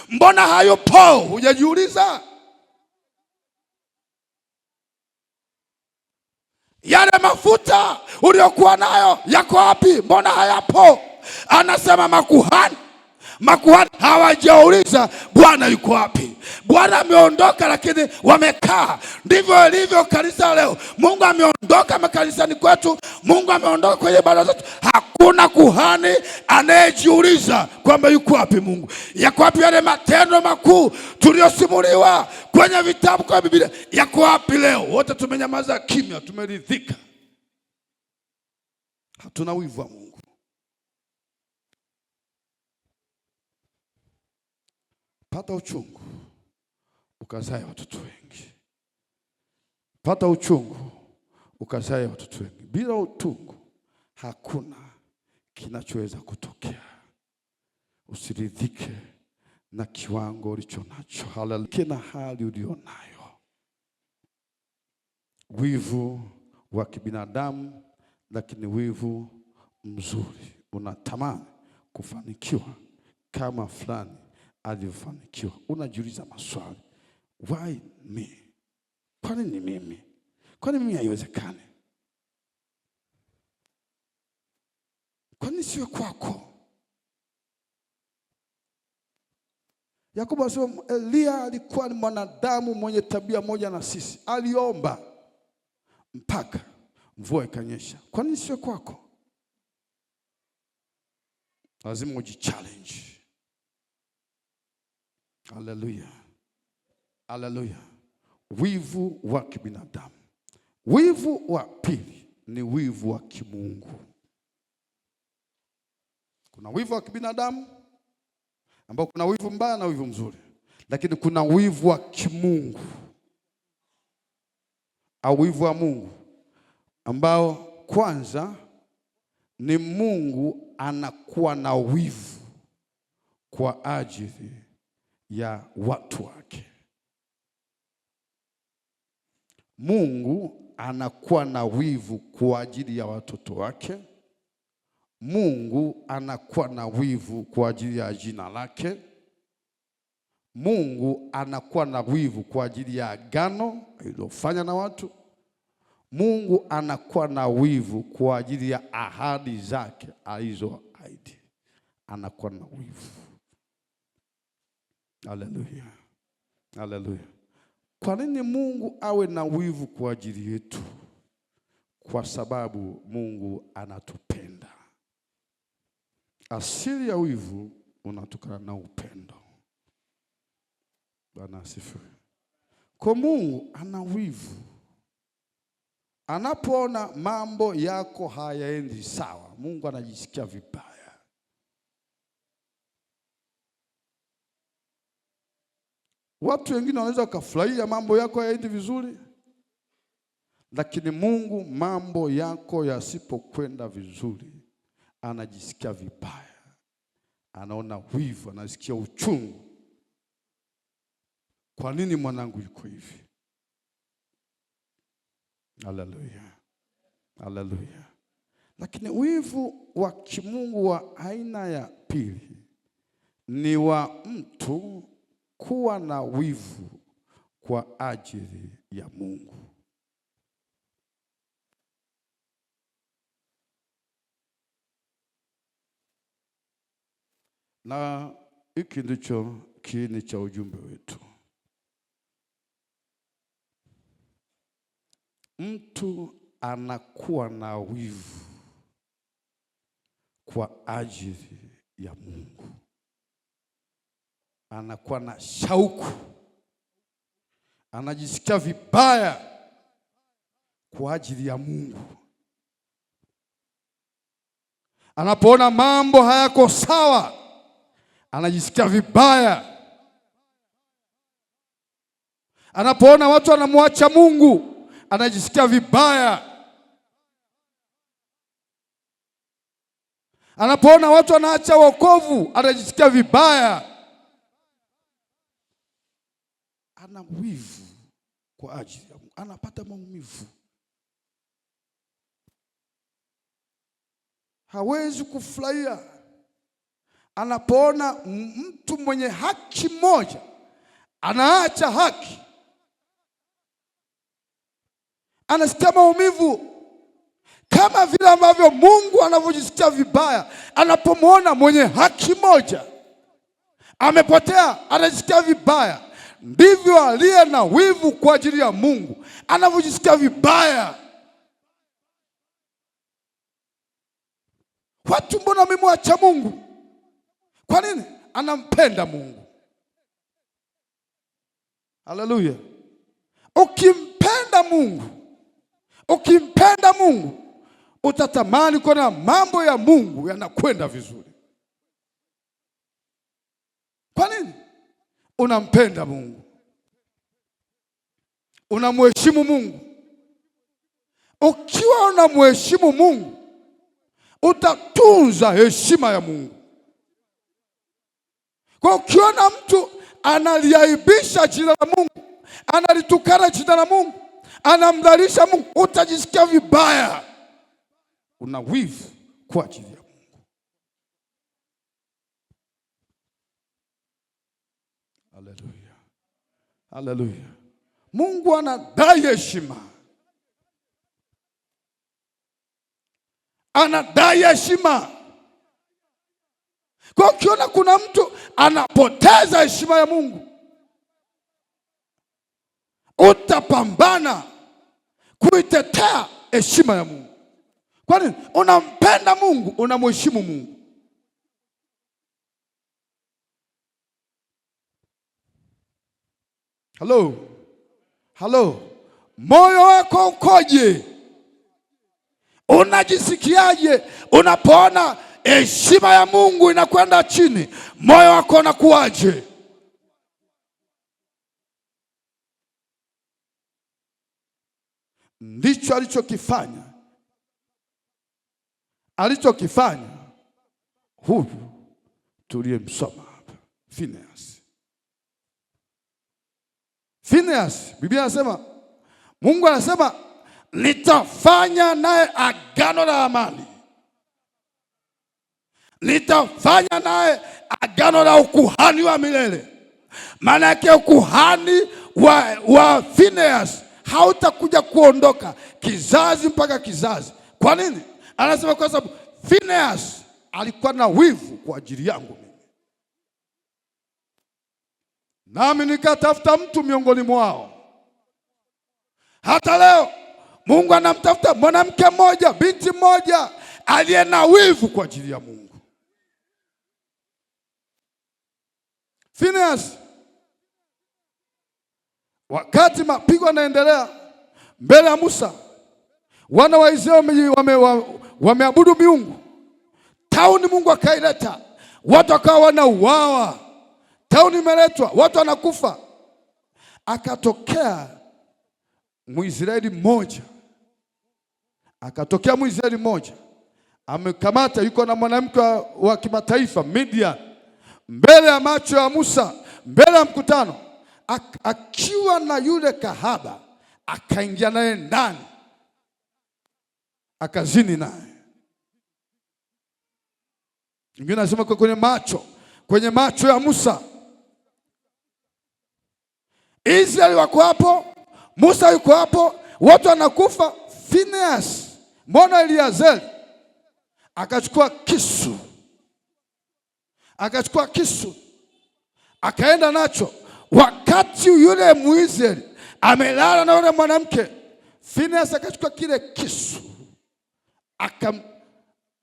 mbona hayupo? Hujajiuliza? Yale mafuta uliokuwa nayo yako wapi? Mbona hayapo? Anasema makuhani hawajauliza Bwana yuko wapi. Bwana ameondoka, lakini wamekaa. Ndivyo ilivyo kanisa leo. Mungu ameondoka makanisani kwetu, Mungu ameondoka kwenye ibada zetu. Hakuna kuhani anayejiuliza kwamba yuko wapi Mungu. Yako wapi yale matendo makuu tuliyosimuliwa kwenye vitabu kwa Biblia? Yako wapi leo? Wote tumenyamaza kimya, tumeridhika. Hatuna wivu wa Mungu. Pata uchungu ukazae watoto wengi. pata uchungu ukazae watoto wengi. Bila utungu hakuna kinachoweza kutokea. Usiridhike na kiwango ulicho nacho. Haleluya. Na hali ulionayo. Wivu wa kibinadamu, lakini wivu mzuri. Unatamani kufanikiwa kama fulani alivyofanikiwa. Unajiuliza maswali. Why me? Kwa nini mimi? Kwa nini mimi haiwezekani? Kwa nini siwe kwako? Yakobo anasema Elia alikuwa ni mwanadamu mwenye tabia moja na sisi. Aliomba mpaka mvua ikanyesha. Kwa nini siwe kwako? Lazima ujichallenge. Haleluya. Haleluya. Wivu wa kibinadamu. Wivu wa pili ni wivu wa kimungu. Kuna wivu wa kibinadamu ambao kuna wivu mbaya na wivu mzuri. Lakini kuna wivu wa kimungu au wivu wa Mungu ambao kwanza ni Mungu anakuwa na wivu kwa ajili ya watu wake. Mungu anakuwa na wivu kwa ajili ya watoto wake. Mungu anakuwa na wivu kwa ajili ya jina lake. Mungu anakuwa na wivu kwa ajili ya agano alilofanya na watu. Mungu anakuwa na wivu kwa ajili ya ahadi zake alizoahidi. Anakuwa na wivu. Haleluya. Haleluya. Kwa nini Mungu awe na wivu kwa ajili yetu? Kwa sababu Mungu anatupenda. Asili ya wivu unatokana na upendo. Bwana asifiwe. Kwa Mungu ana wivu. Anapoona mambo yako hayaendi sawa, Mungu anajisikia vibaya. Watu wengine wanaweza kufurahia mambo yako hayaendi vizuri, lakini Mungu mambo yako yasipokwenda vizuri anajisikia vibaya. Anaona wivu, anasikia uchungu. Kwa nini mwanangu yuko hivi? Haleluya. Haleluya. Lakini wivu wa kimungu wa aina ya pili ni wa mtu kuwa na wivu kwa ajili ya Mungu. Na hiki ndicho kiini cha ujumbe wetu. Mtu anakuwa na wivu kwa ajili ya Mungu. Anakuwa na shauku. Anajisikia vibaya kwa ajili ya Mungu. Anapoona mambo hayako sawa, anajisikia vibaya. Anapoona watu wanamwacha Mungu, anajisikia vibaya. Anapoona watu wanaacha wokovu, anajisikia vibaya. Ana wivu kwa ajili ya Mungu. Anapata maumivu. Hawezi kufurahia anapoona mtu mwenye haki moja anaacha haki. Anasikia maumivu. Kama vile ambavyo Mungu anavyojisikia vibaya anapomwona mwenye haki moja amepotea, anajisikia vibaya. Ndivyo aliye na wivu kwa ajili ya Mungu anavyojisikia vibaya. Watu mbona wamemwacha Mungu? Kwa nini? Anampenda Mungu. Haleluya. Ukimpenda Mungu utatamani kuona mambo ya Mungu yanakwenda vizuri. Kwa nini? Unampenda Mungu. Unamheshimu Mungu. Ukiwa unamheshimu Mungu, utatunza heshima ya Mungu. Kwa ukiona mtu analiaibisha jina la Mungu, analitukana jina la Mungu, anamdhalilisha Mungu, utajisikia vibaya. Una wivu kwa ajili ya Mungu. Haleluya. Haleluya. Mungu anadai heshima. Anadai heshima. Kwa ukiona kuna mtu anapoteza heshima ya Mungu, utapambana kuitetea heshima ya Mungu. Kwa nini? Unampenda Mungu, unamheshimu Mungu. Halo. Halo. Moyo wako ukoje? Unajisikiaje unapoona heshima ya Mungu inakwenda chini? Moyo wako unakuwaje? Ndicho alichokifanya huyu tuliyemsoma hapa, Finehasi. Biblia anasema, Mungu anasema nitafanya naye agano la amani. Nitafanya naye agano la ukuhani wa milele. Maana yake ukuhani wa Finehasi hautakuja kuondoka kizazi mpaka kizazi. Kwa nini? Anasema kwa sababu Finehasi alikuwa na wivu kwa ajili yangu mimi, nami nikatafuta mtu miongoni mwao. Hata leo Mungu anamtafuta mwanamke mmoja, binti mmoja aliye na wivu kwa ajili ya Mungu. Finehasi, wakati mapigo yanaendelea mbele ya Musa, wana wa Israeli wameabudu miungu. Tauni Mungu akaileta, watu wakawa wanauawa. Tauni imeletwa, watu wanakufa. Akatokea Mwisraeli mmoja, amekamata, yuko na mwanamke wa kimataifa Midian, mbele ya macho ya Musa, mbele ya mkutano, akiwa na yule kahaba, akaingia naye ndani, akazini naye. Ingine nasema kwenye macho ya Musa. Israeli wako hapo, Musa yuko hapo, watu wanakufa. Finehasi mwana Eliazeri akachukua kisu akaenda nacho. Wakati yule Mwisraeli amelala na yule mwanamke, Finehasi akachukua kile kisu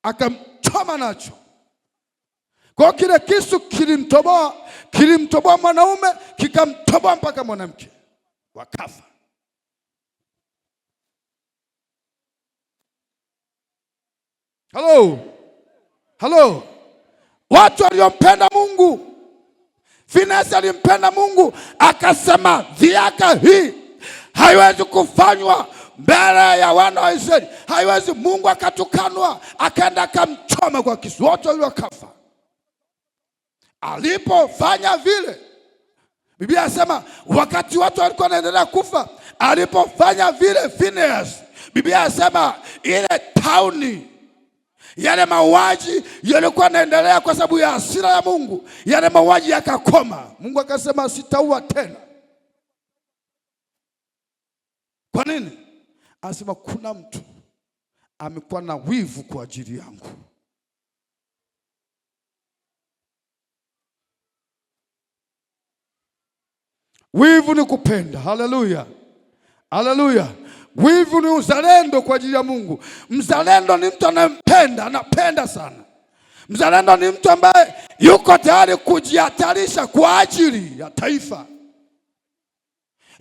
akamchoma nacho. Kwa kile kisu kilimtoboa mwanaume, kikamtoboa mpaka mwanamke, wakafa. Halo. Watu waliompenda Mungu. Finehasi alimpenda Mungu, akasema dhiaka hii haiwezi kufanywa mbele ya wana wa Israeli, haiwezi. Mungu akatukanwa, akaenda akamchoma kwa kisu, wote wakafa. Alipofanya vile, Biblia inasema wakati watu walikuwa wanaendelea kufa, alipofanya vile Finehasi, Biblia inasema ile tauni, yale mauaji yalikuwa yanaendelea kwa sababu ya hasira ya Mungu, yale mauaji yakakoma. Mungu akasema sitaua tena. Kwa nini? Anasema kuna mtu amekuwa na wivu kwa ajili yangu. Wivu ni kupenda. Haleluya. Haleluya. Wivu ni uzalendo kwa ajili ya Mungu. Mzalendo ni mtu anayempenda, anapenda sana. Mzalendo ni mtu ambaye yuko tayari kujihatarisha kwa ajili ya taifa.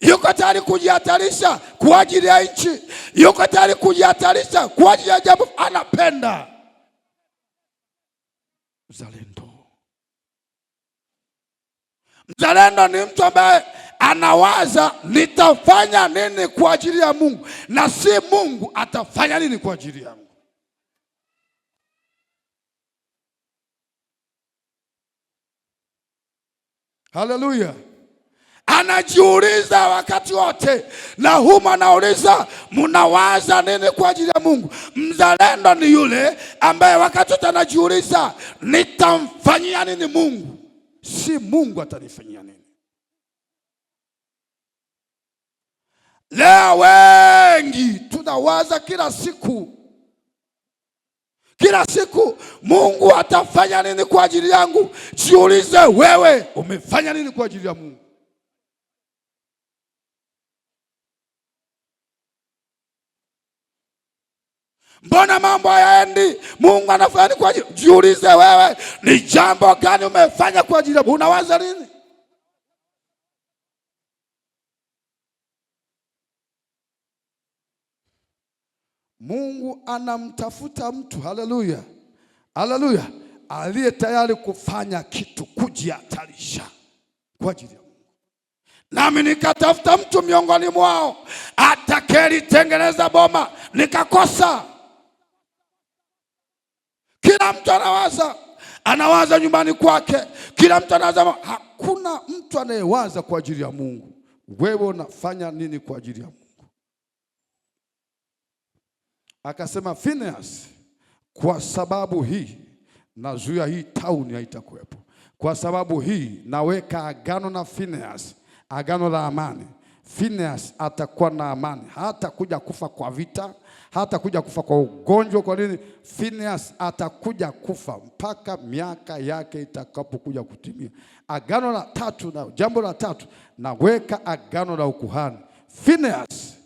Yuko tayari kujihatarisha kwa ajili ya nchi. Yuko tayari kujihatarisha kwa ajili ya jambo anapenda. Mzalendo ni mtu ambaye anawaza nitafanya nini kwa ajili ya Mungu, na si Mungu atafanya nini kwa ajili yangu. Haleluya. Anajiuliza wakati wote, na humu anauliza mnawaza nini kwa ajili ya Mungu. Mzalendo ni yule ambaye wakati wote anajiuliza nitamfanyia nini Mungu, si Mungu atanifanyia nini. Leo wengi tunawaza kila siku Mungu atafanya nini kwa ajili yangu. Jiulize wewe, umefanya nini kwa ajili ya Mungu? Mbona mambo hayaendi? Mungu anafanya nini kwa ajili? Jiulize wewe, ni jambo gani umefanya kwa ajili ya Mungu? Unawaza nini? Mungu anamtafuta mtu, haleluya, haleluya, aliye tayari kufanya kitu, kujihatarisha kwa ajili ya Mungu. Nami nikatafuta mtu miongoni mwao atakayetengeneza boma, nikakosa. Kila mtu anawaza nyumbani kwake, kila mtu anawaza. Hakuna mtu anayewaza kwa ajili ya Mungu. Wewe unafanya nini kwa ajili ya Mungu? Akasema Phineas, kwa sababu hii nazuia hii tauni haitakuwepo. Kwa sababu hii naweka agano na Phineas, agano la amani. Phineas atakuwa na amani, hata kuja kufa kwa vita, hata kuja kufa kwa ugonjwa. Kwa nini? Phineas atakuja kufa mpaka miaka yake itakapokuja kutimia. Agano la tatu, na jambo la tatu, naweka agano la ukuhani. Phineas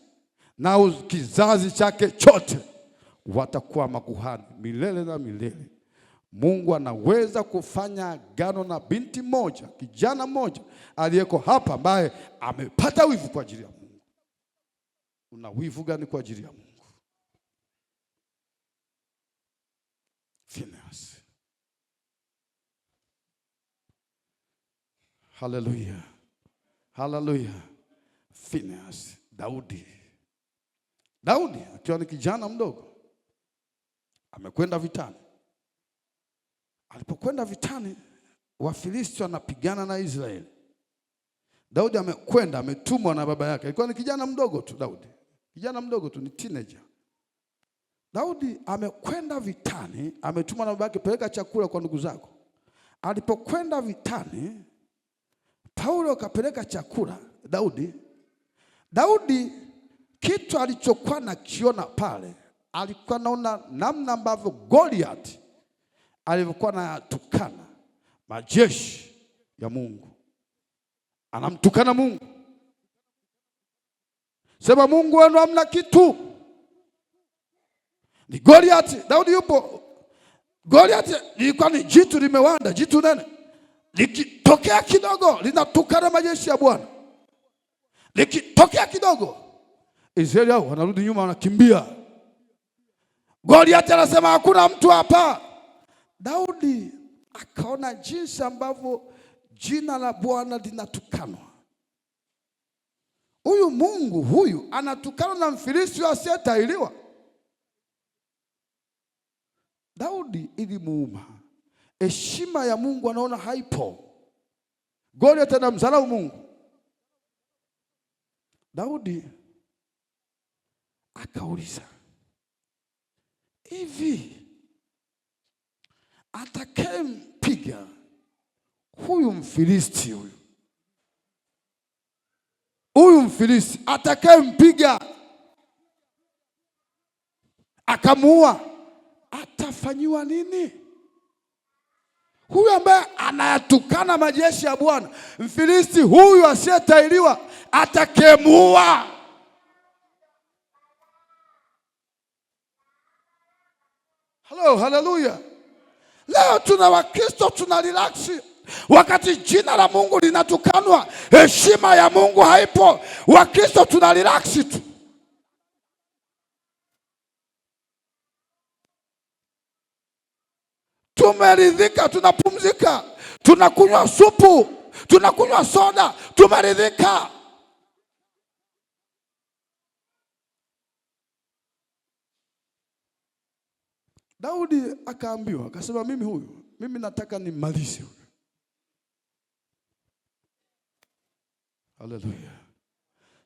na kizazi chake chote watakuwa makuhani milele na milele. Mungu anaweza kufanya agano na binti moja, kijana mmoja aliyeko hapa ambaye amepata wivu kwa ajili ya Mungu. Una wivu gani kwa ajili ya Mungu? Phineas. Haleluya, haleluya. Phineas, Daudi akiwa ni kijana mdogo amekwenda vitani. Alipokwenda vitani, Wafilisti wanapigana na Israeli. Daudi amekwenda, ametumwa na baba yake. Alikuwa ni kijana mdogo tu Daudi. Kijana mdogo tu, ni teenager. Daudi amekwenda vitani, ametumwa na baba yake, peleka chakula kwa ndugu zako. Alipokwenda vitani, Paulo akapeleka chakula. Daudi kitu alichokuwa nakiona pale, alikuwa naona namna ambavyo Goliath alivyokuwa anatukana majeshi ya Mungu. Anamtukana Mungu. Sema Mungu wenu hamna kitu. Ni Goliath. Daudi yupo. Goliath ilikuwa ni jitu limewanda, jitu nene. Likitokea kidogo linatukana majeshi ya Bwana. Likitokea kidogo Israeli hao wanarudi nyuma, wanakimbia. Goliath anasema hakuna mtu hapa. Daudi akaona jinsi ambavyo jina la Bwana linatukanwa. Huyu Mungu huyu anatukana na Mfilisti asiyetahiriwa. Daudi ilimuuma. Heshima ya Mungu anaona haipo. Goliath anamdharau Mungu. Daudi akauliza, hivi atakayempiga huyu Mfilisti huyu Mfilisti atakayempiga akamuua, atafanyiwa nini? Huyu ambaye anayatukana majeshi ya Bwana, Mfilisti huyu asiyetahiriwa, atakemuua. Haleluya. Leo tuna Wakristo tuna relax wakati jina la Mungu linatukanwa, heshima ya Mungu haipo. Wakristo tuna relax tu. Tumeridhika, tunapumzika, tunakunywa supu, tunakunywa soda, tumeridhika. Daudi akaambiwa, akasema mimi nataka nimalize huyu. Haleluya.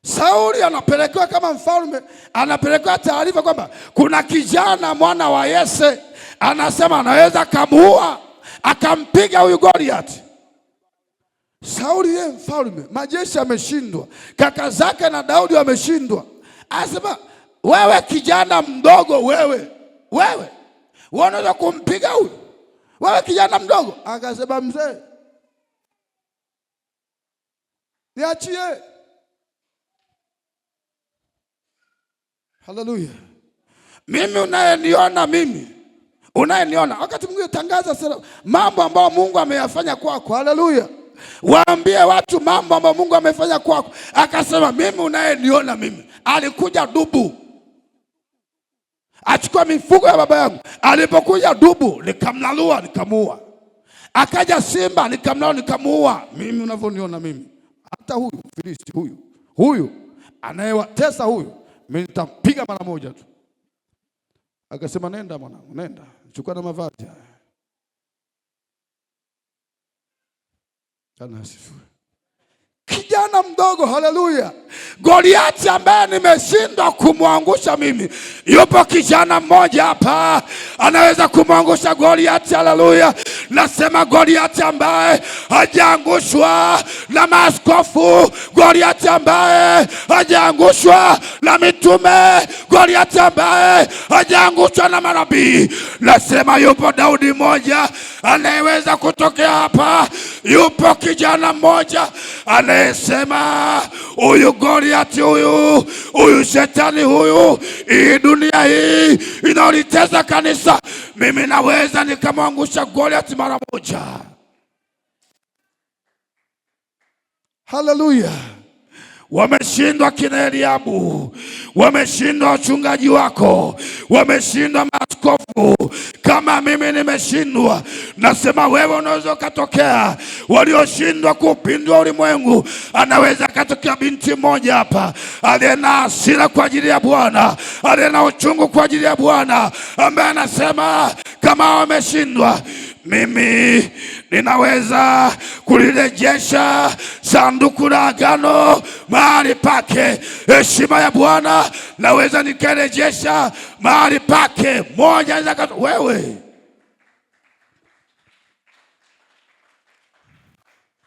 Sauli anapelekewa kama mfalme, anapelekewa taarifa kwamba kuna kijana mwana wa Yese anasema anaweza kamuua, akampiga huyu Goliath. Sauli yeye mfalme, majeshi yameshindwa, kaka zake na Daudi wameshindwa. Anasema wewe kijana mdogo, wewe unaweza kumpiga huyu? Wewe kijana mdogo. Akasema mzee, niachie. Haleluya. Mimi unayeniona, wakati mwingine tangaza mambo ambayo Mungu ameyafanya kwako. Haleluya. Waambie watu mambo ambayo Mungu amefanya kwako. Akasema mimi unayeniona mimi, alikuja dubu achukua mifugo ya baba yangu. Alipokuja dubu nikamlalua nikamuua. Akaja simba nikamlalua nikamuua. Mimi unavyoniona mimi, hata huyu Filisti huyu anayewatesa huyu, mimi nitampiga mara moja tu. Akasema nenda mwanangu, nenda chukua na mavazi haya. Kana asifiwe. Kijana mdogo, haleluya. Goliathi ambaye nimeshindwa kumwangusha mimi, yupo kijana mmoja hapa anaweza kumwangusha Goliathi. Haleluya. Nasema Goliathi ambaye hajaangushwa na maaskofu, Goliathi ambaye hajaangushwa na mitume, Goliathi ambaye hajaangushwa na manabii. Nasema yupo Daudi mmoja anayeweza kutokea hapa. Yupo kijana mmoja anayesema huyu Goliathi, huyu shetani huyu, hii dunia hii inaoliteza kanisa, mimi naweza nikamwangusha Goliathi mara moja. Haleluya. Wameshindwa kina Eliabu, wameshindwa wachungaji wako, wameshindwa maaskofu. Kama mimi nimeshindwa, nasema wewe unaweza ukatokea. Walioshindwa kupindua ulimwengu, anaweza katokea binti mmoja hapa aliye na hasira kwa ajili ya Bwana, aliye na uchungu kwa ajili ya Bwana, ambaye anasema kama wameshindwa, mimi ninaweza kulirejesha sanduku la agano mahali pake. Heshima ya Bwana naweza nikarejesha mahali pake. Moja wewe.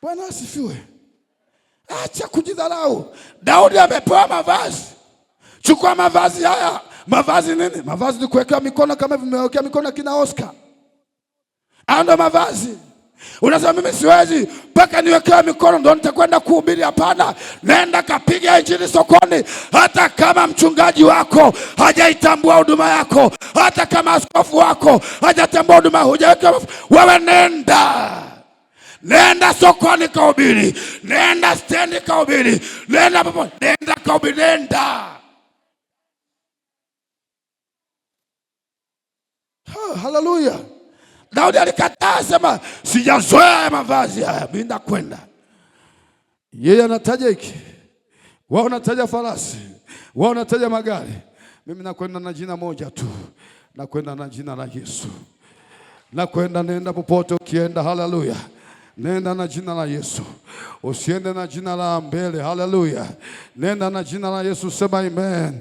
Bwana asifiwe. Acha kujidharau. Daudi amepewa mavazi. Chukua mavazi haya. Mavazi nini? Mavazi ni kuwekea mikono kama vimewekea mikono kina Oscar. Ando mavazi. Unasema mimi siwezi mpaka niwekewe mikono ndo nitakwenda kuhubiri. Hapana, nenda kapiga injili sokoni. Hata kama mchungaji wako hajaitambua huduma yako, hata kama askofu wako hajatambua huduma, hujaweka wewe, nenda sokoni kahubiri, nenda stendi kahubiri, nenda kahubiri, nenda. Haleluya. Daudi alikataa, sema sijazoea mavazi haya, mimi nakwenda. Yeye anataja hiki, wao wanataja farasi, wao wanataja magari. Mimi nakwenda na jina moja tu, nakwenda na jina la Yesu. Nenda popote ukienda. Haleluya. Nenda na jina la Yesu. Usiende na jina la mbele. Haleluya. Nenda na jina la Yesu. Sema amen.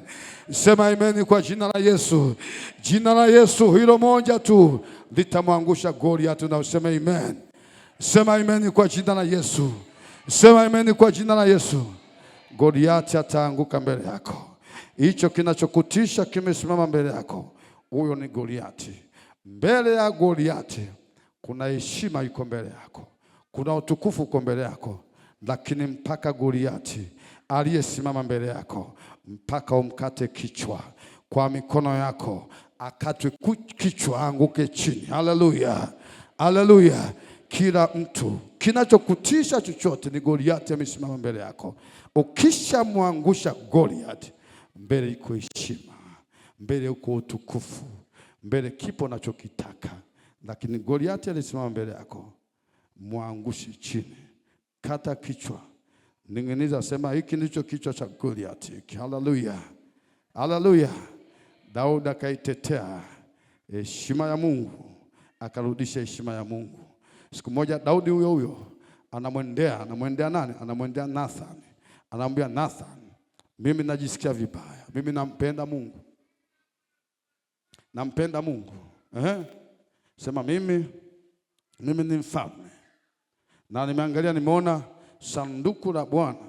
Sema amen kwa jina la Yesu. Jina la Yesu hilo moja tu litamwangusha Goliathi, na useme amen. Sema amen kwa jina la Yesu. Sema amen kwa jina la Yesu. Goliathi ataanguka mbele yako. Hicho kinachokutisha kimesimama mbele yako, huyo ni Goliathi. Mbele ya Goliathi kuna heshima iko mbele yako, kuna utukufu uko mbele yako, lakini mpaka Goliathi aliyesimama mbele yako, mpaka umkate kichwa kwa mikono yako, akatwe kichwa, anguke chini. Haleluya. Haleluya. Kila mtu, kinachokutisha chochote ni Goliathi amesimama mbele yako. Ukishamwangusha Goliathi, mbele iko heshima, mbele uko utukufu, mbele kipo unachokitaka. Lakini Goliathi alisimama mbele yako, mwangushe chini kata kichwa, ning'iniza, sema hiki ndicho kichwa cha Goliath. Haleluya, haleluya. Daudi akaitetea heshima ya Mungu, akarudisha heshima ya Mungu. Siku moja Daudi huyo huyo anamwendea nani? Anamwendea Nathan. Anamwambia Nathan, mimi najisikia vibaya, mimi nampenda Mungu, nampenda Mungu. Sema mimi ni mfalme na nimeangalia, nimeona sanduku la Bwana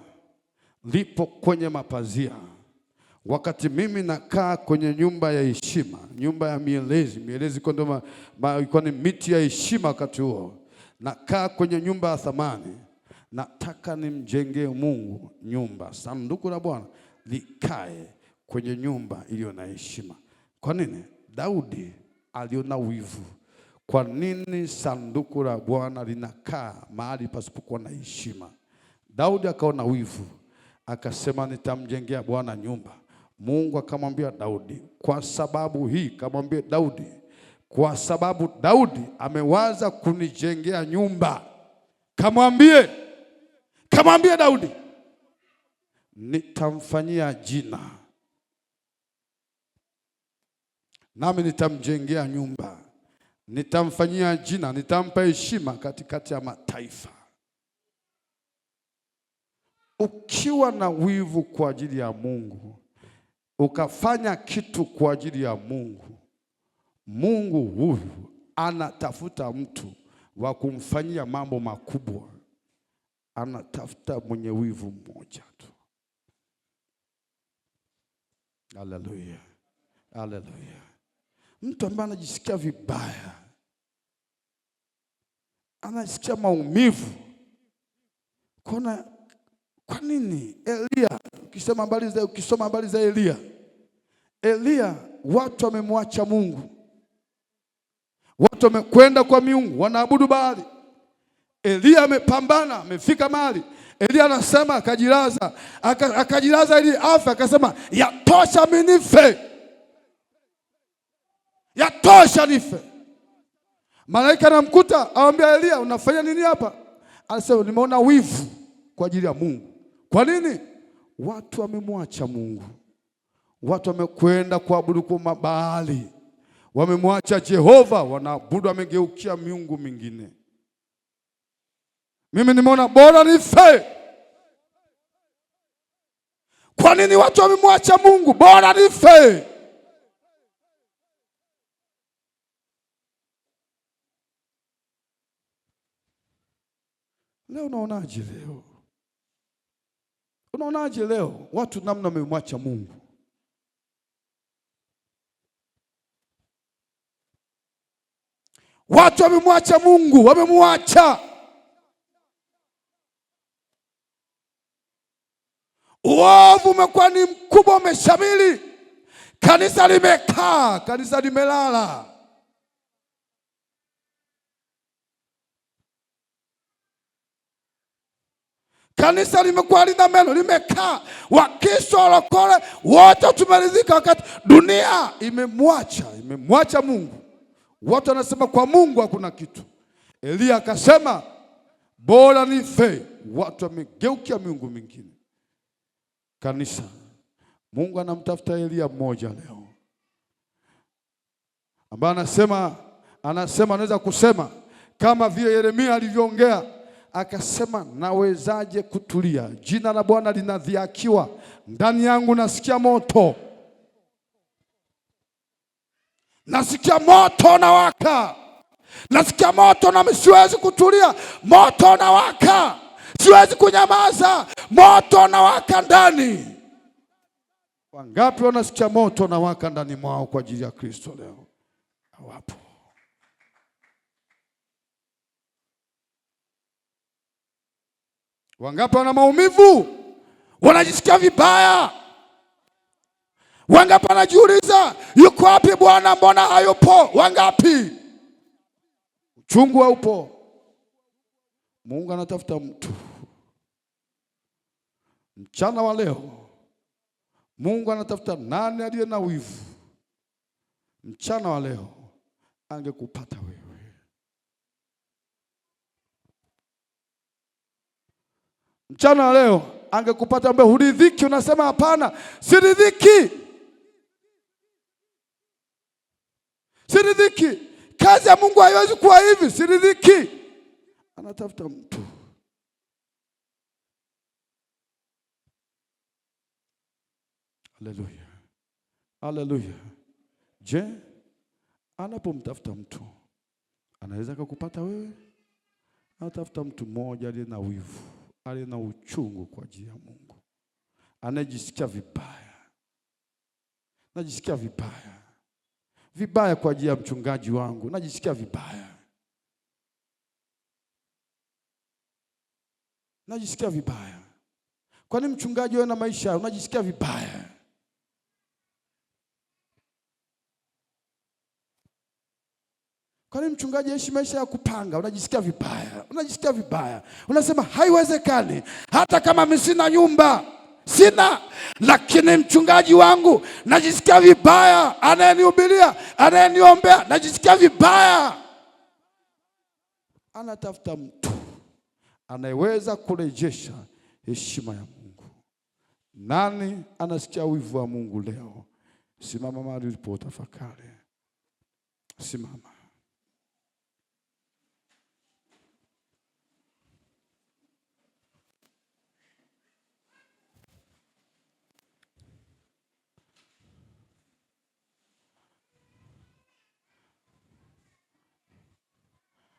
lipo kwenye mapazia, wakati mimi nakaa kwenye nyumba ya heshima, nyumba ya mielezi kwa ndo ilikuwa ni miti ya heshima. Wakati huo nakaa kwenye nyumba ya thamani, nataka nimjengee Mungu nyumba, sanduku la Bwana likae kwenye nyumba iliyo na heshima. Kwa nini? Daudi aliona wivu. Kwa nini sanduku la Bwana linakaa mahali pasipokuwa na heshima? Daudi akaona wivu, akasema nitamjengea Bwana nyumba. Mungu akamwambia Daudi, kwa sababu hii, kamwambia Daudi, kwa sababu Daudi amewaza kunijengea nyumba, kamwambie Daudi, nitamfanyia jina, nami nitamjengea nyumba, nitamfanyia jina, nitampa heshima katikati ya mataifa. Ukiwa na wivu kwa ajili ya Mungu, ukafanya kitu kwa ajili ya Mungu, Mungu huyu anatafuta mtu wa kumfanyia mambo makubwa. Anatafuta mwenye wivu mmoja tu. Haleluya, haleluya. Mtu ambaye anajisikia vibaya, anasikia maumivu. Kwa nini? Elia, ukisoma habari za Elia, watu wamemwacha Mungu, watu wamekwenda kwa miungu, wanaabudu Baali. Elia amepambana, amefika mahali Elia anasema, akajilaza ili afa, akasema yatosha mimi nife, yatosha nife. Malaika anamkuta, anamwambia Elia, unafanya nini hapa? Anasema nimeona wivu kwa ajili ya Mungu. Kwa nini? Watu wamemwacha Mungu, watu wamekwenda kuabudu kwa mabaali, wamemwacha Jehova, wanaabudu, wamegeukia miungu mingine. Mimi nimeona bora nife. Kwa nini watu wamemwacha Mungu? Bora nife. Leo unaonaje leo? Unaonaje leo watu namna wamemwacha Mungu? Watu wamemwacha Mungu, wamemwacha. Uovu umekuwa ni mkubwa, umeshamili. Kanisa limekaa, kanisa limelala. Kanisa limekuwa lina meno, limekaa. Wakristo walokole wote tumeridhika, wakati dunia imemwacha Mungu. Watu wanasema kwa Mungu hakuna kitu. Elia akasema bora nife. Watu wamegeukia miungu mingine. Kanisa, Mungu anamtafuta Elia mmoja leo, ambaye anaweza kusema kama vile Yeremia alivyoongea, akasema nawezaje kutulia? Jina la Bwana linadhihakiwa, ndani yangu nasikia moto, nasikia moto na waka, nasikia moto na siwezi kutulia. Moto na waka, siwezi kunyamaza, moto na waka ndani. Wangapi wanasikia moto na waka ndani mwao kwa ajili ya Kristo leo? Hawapo. Wangapi wana maumivu, wanajisikia vibaya? Wangapi wanajiuliza yuko wapi Bwana, mbona hayupo? Wangapi? Uchungu haupo. Mungu anatafuta mtu mchana wa leo. Mungu anatafuta nani aliye na wivu. Mchana wa leo angekupata wewe. Mchana leo angekupata ambaye huridhiki, unasema hapana, siridhiki. Siridhiki. Kazi ya Mungu haiwezi kuwa hivi, siridhiki. Anatafuta mtu. Haleluya. Haleluya. Je, anapomtafuta mtu anaweza kukupata wewe? Anatafuta mtu mmoja aliye na wivu, aliye na uchungu kwa ajili ya Mungu, anajisikia vibaya. Najisikia vibaya kwa ajili ya mchungaji wangu, najisikia vibaya. Najisikia vibaya. Kwani mchungaji wewe na maisha unajisikia vibaya? Kwani mchungaji aishi maisha ya kupanga, unajisikia vibaya? Unajisikia vibaya. Unasema haiwezekani, hata kama mimi sina nyumba, sina, lakini mchungaji wangu najisikia vibaya, anayenihubiria, anayeniombea, najisikia vibaya. Anatafuta mtu anayeweza kurejesha heshima ya Mungu. Nani anasikia wivu wa Mungu leo? Simama mahali ulipo, tafakari. Simama.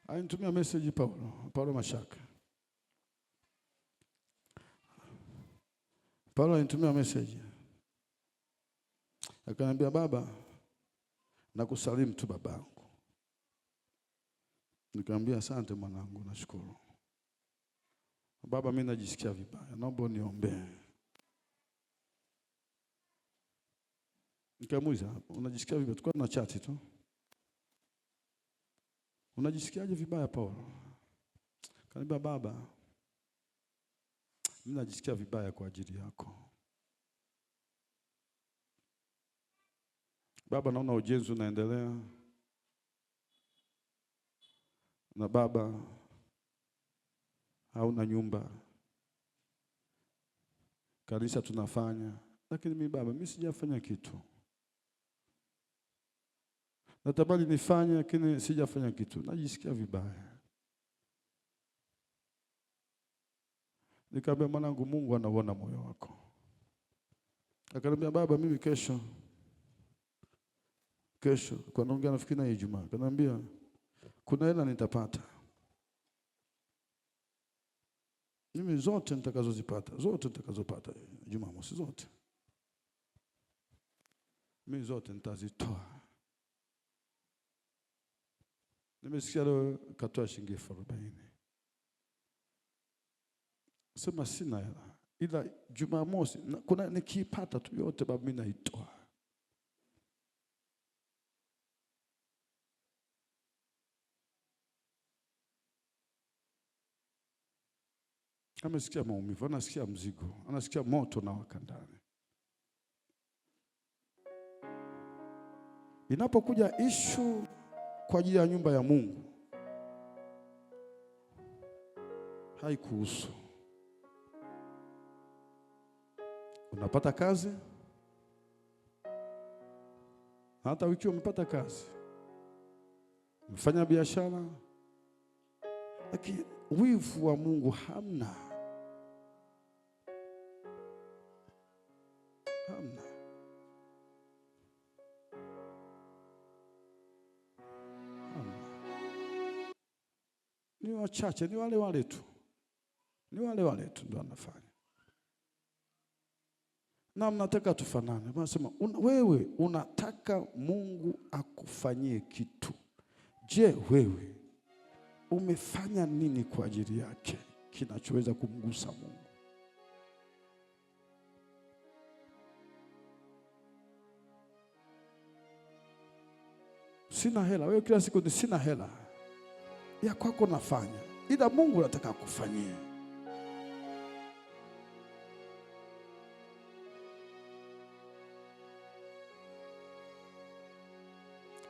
Alinitumia message Paulo Mashaka. Paulo alinitumia message. Akaniambia, baba, nakusalimu tu babangu. Nikamwambia asante mwanangu, nashukuru. Baba, mimi najisikia vibaya, naomba uniombee. Nikamuuliza, unajisikia vibaya? Tulikuwa na chat tu. Unajisikiaje vibaya Paulo? Kaniambia, baba, mimi najisikia vibaya kwa ajili yako. Baba, naona ujenzi unaendelea. Na baba, hauna nyumba. Kanisa tunafanya, lakini mimi baba, mimi sijafanya kitu. Natamani nifanye, lakini sijafanya kitu. Najisikia vibaya. Nikamwambia, mwanangu, Mungu anaona moyo wako. Akaniambia, baba, mimi kesho kwa naongea nafikiri na Ijumaa. Akaniambia, kuna hela nitapata. Mimi zote nitakazopata Jumamosi zote. Mimi zote nitazitoa. Nimesikia leo katoa shilingi 40. Sema sina hela, ila Jumamosi kuna nikipata tu yote baba mimi naitoa. Amesikia maumivu, anasikia mzigo, anasikia moto na waka ndani. Inapokuja issue kwa ajili ya nyumba ya Mungu, haikuhusu unapata kazi, hata wiki umepata kazi, umefanya biashara, lakini wivu wa Mungu hamna. Ni wachache, ni wale tu ndio wanafanya. Na mnataka tufanane. Wanasema wewe unataka Mungu akufanyie kitu. Je, wewe umefanya nini kwa ajili yake kinachoweza kumgusa Mungu? Sina hela. Wewe kila siku ni sina hela. Ya kwako nafanya, ila Mungu anataka kufanyia.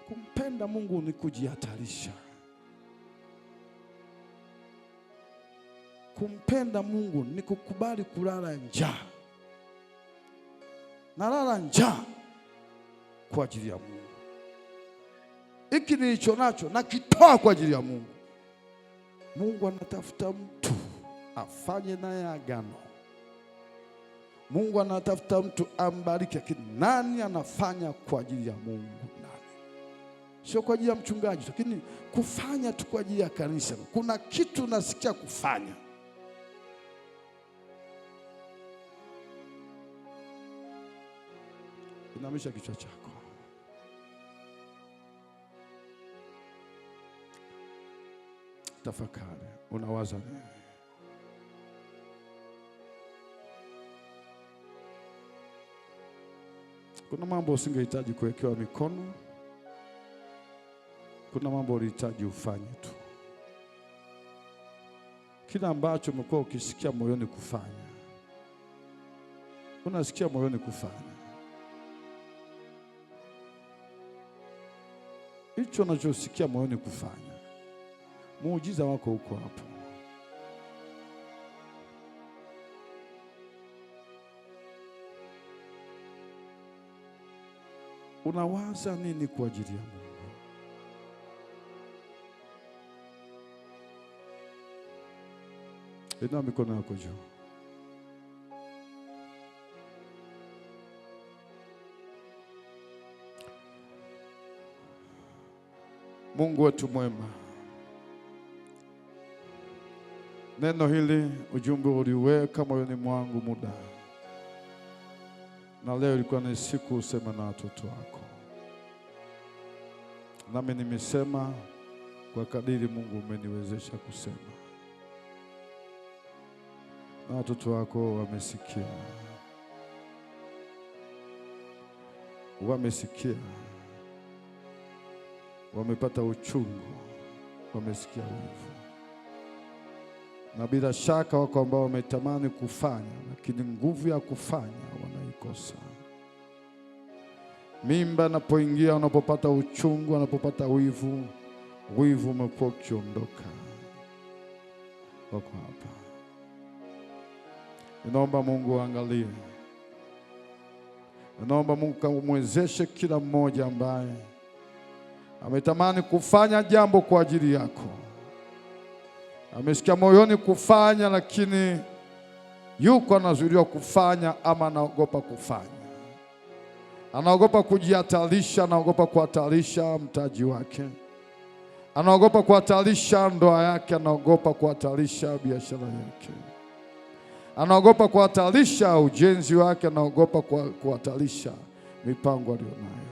Kumpenda Mungu ni kujihatarisha. kumpenda Mungu ni kukubali kulala njaa. Nalala njaa kwa ajili ya Mungu. Hiki nilicho nacho nakitoa kwa ajili ya Mungu. Mungu anatafuta mtu afanye naye agano. Mungu anatafuta mtu ambariki, lakini nani anafanya kwa ajili ya Mungu? Nani? Sio kwa ajili ya mchungaji, lakini kufanya tu kwa ajili ya kanisa. Kuna kitu nasikia kufanya. Inamisha kichwa chako. Tafakari, unawaza nini? Kuna mambo usingehitaji kuwekewa mikono. Kuna mambo ulihitaji ufanye tu. Kila ambacho umekuwa ukisikia moyoni kufanya, unasikia moyoni kufanya, hicho unachosikia moyoni kufanya, muujiza wako uko hapo. Unawaza nini kwa ajili ya Mungu? Inua mikono yako juu. Mungu wetu mwema, neno hili, ujumbe uliweka moyoni mwangu muda, na leo ilikuwa ni siku usema na watoto wako. Nami nimesema kwa kadiri Mungu umeniwezesha kusema, na watoto wako wamesikia. Wamesikia, wamepata uchungu, wamesikia wivu. Na bila shaka wako ambao wametamani kufanya, lakini nguvu ya kufanya wanaikosa. Mimba inapoingia, wanapopata uchungu, wanapopata wivu, wivu umekuwa ukiondoka. Wako hapa. Ninaomba Mungu angalie. Ninaomba Mungu kamwezeshe kila mmoja ambaye ametamani kufanya jambo kwa ajili yako. Amesikia moyoni kufanya, lakini yuko anazuiliwa kufanya, ama anaogopa kufanya. Anaogopa kujihatarisha, anaogopa kuhatarisha mtaji wake, anaogopa kuhatarisha ndoa yake, anaogopa kuhatarisha biashara yake, anaogopa kuhatarisha ujenzi wake, anaogopa kuhatarisha mipango aliyonayo.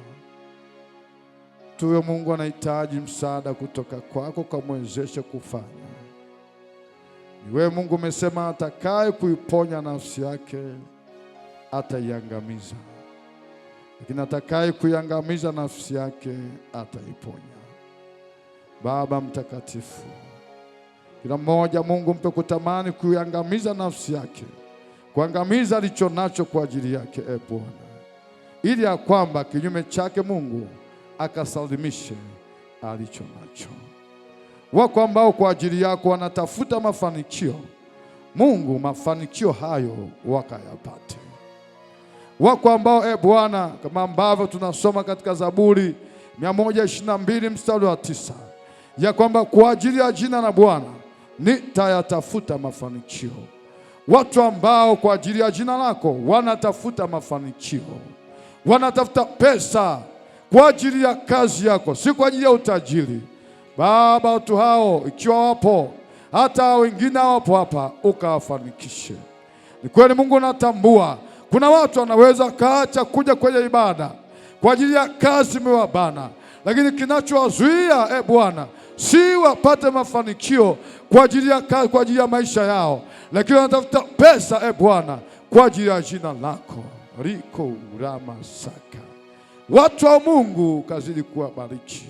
Tuwe Mungu anahitaji msaada kutoka kwako, kamwezeshe kufanya. Wewe Mungu umesema atakaye kuiponya nafsi yake ataiangamiza, lakini atakaye kuiangamiza nafsi yake ataiponya. Baba mtakatifu, kila mmoja Mungu mpe kutamani kuiangamiza nafsi yake, kuangamiza alicho nacho kwa ajili yake, Bwana, ili ya kwamba kinyume chake Mungu akasalimishe alicho nacho. Wako ambao kwa ajili yako wanatafuta mafanikio, Mungu mafanikio hayo wakayapate. Wako ambao Bwana, kama ambavyo tunasoma katika Zaburi 122 mstari wa 9, ya kwamba kwa ajili ya jina la Bwana nitayatafuta mafanikio. Watu ambao kwa ajili ya jina lako wanatafuta mafanikio, wanatafuta pesa kwa ajili ya kazi yako, si kwa ajili ya utajiri. Baba, watu hao ikiwa wapo, hata wengine wapo hapa, ukawafanikishe. Ni kweli Mungu natambua kuna watu wanaweza kaacha kuja kwenye ibada kwa ajili ya kazi imewabana, lakini kinachowazuia Bwana si wapate mafanikio kwa ajili ya kazi, kwa ajili ya maisha yao, lakini wanatafuta pesa Bwana kwa ajili ya jina lako. Riko urama saka. Watu wa Mungu kazidi kuwabariki,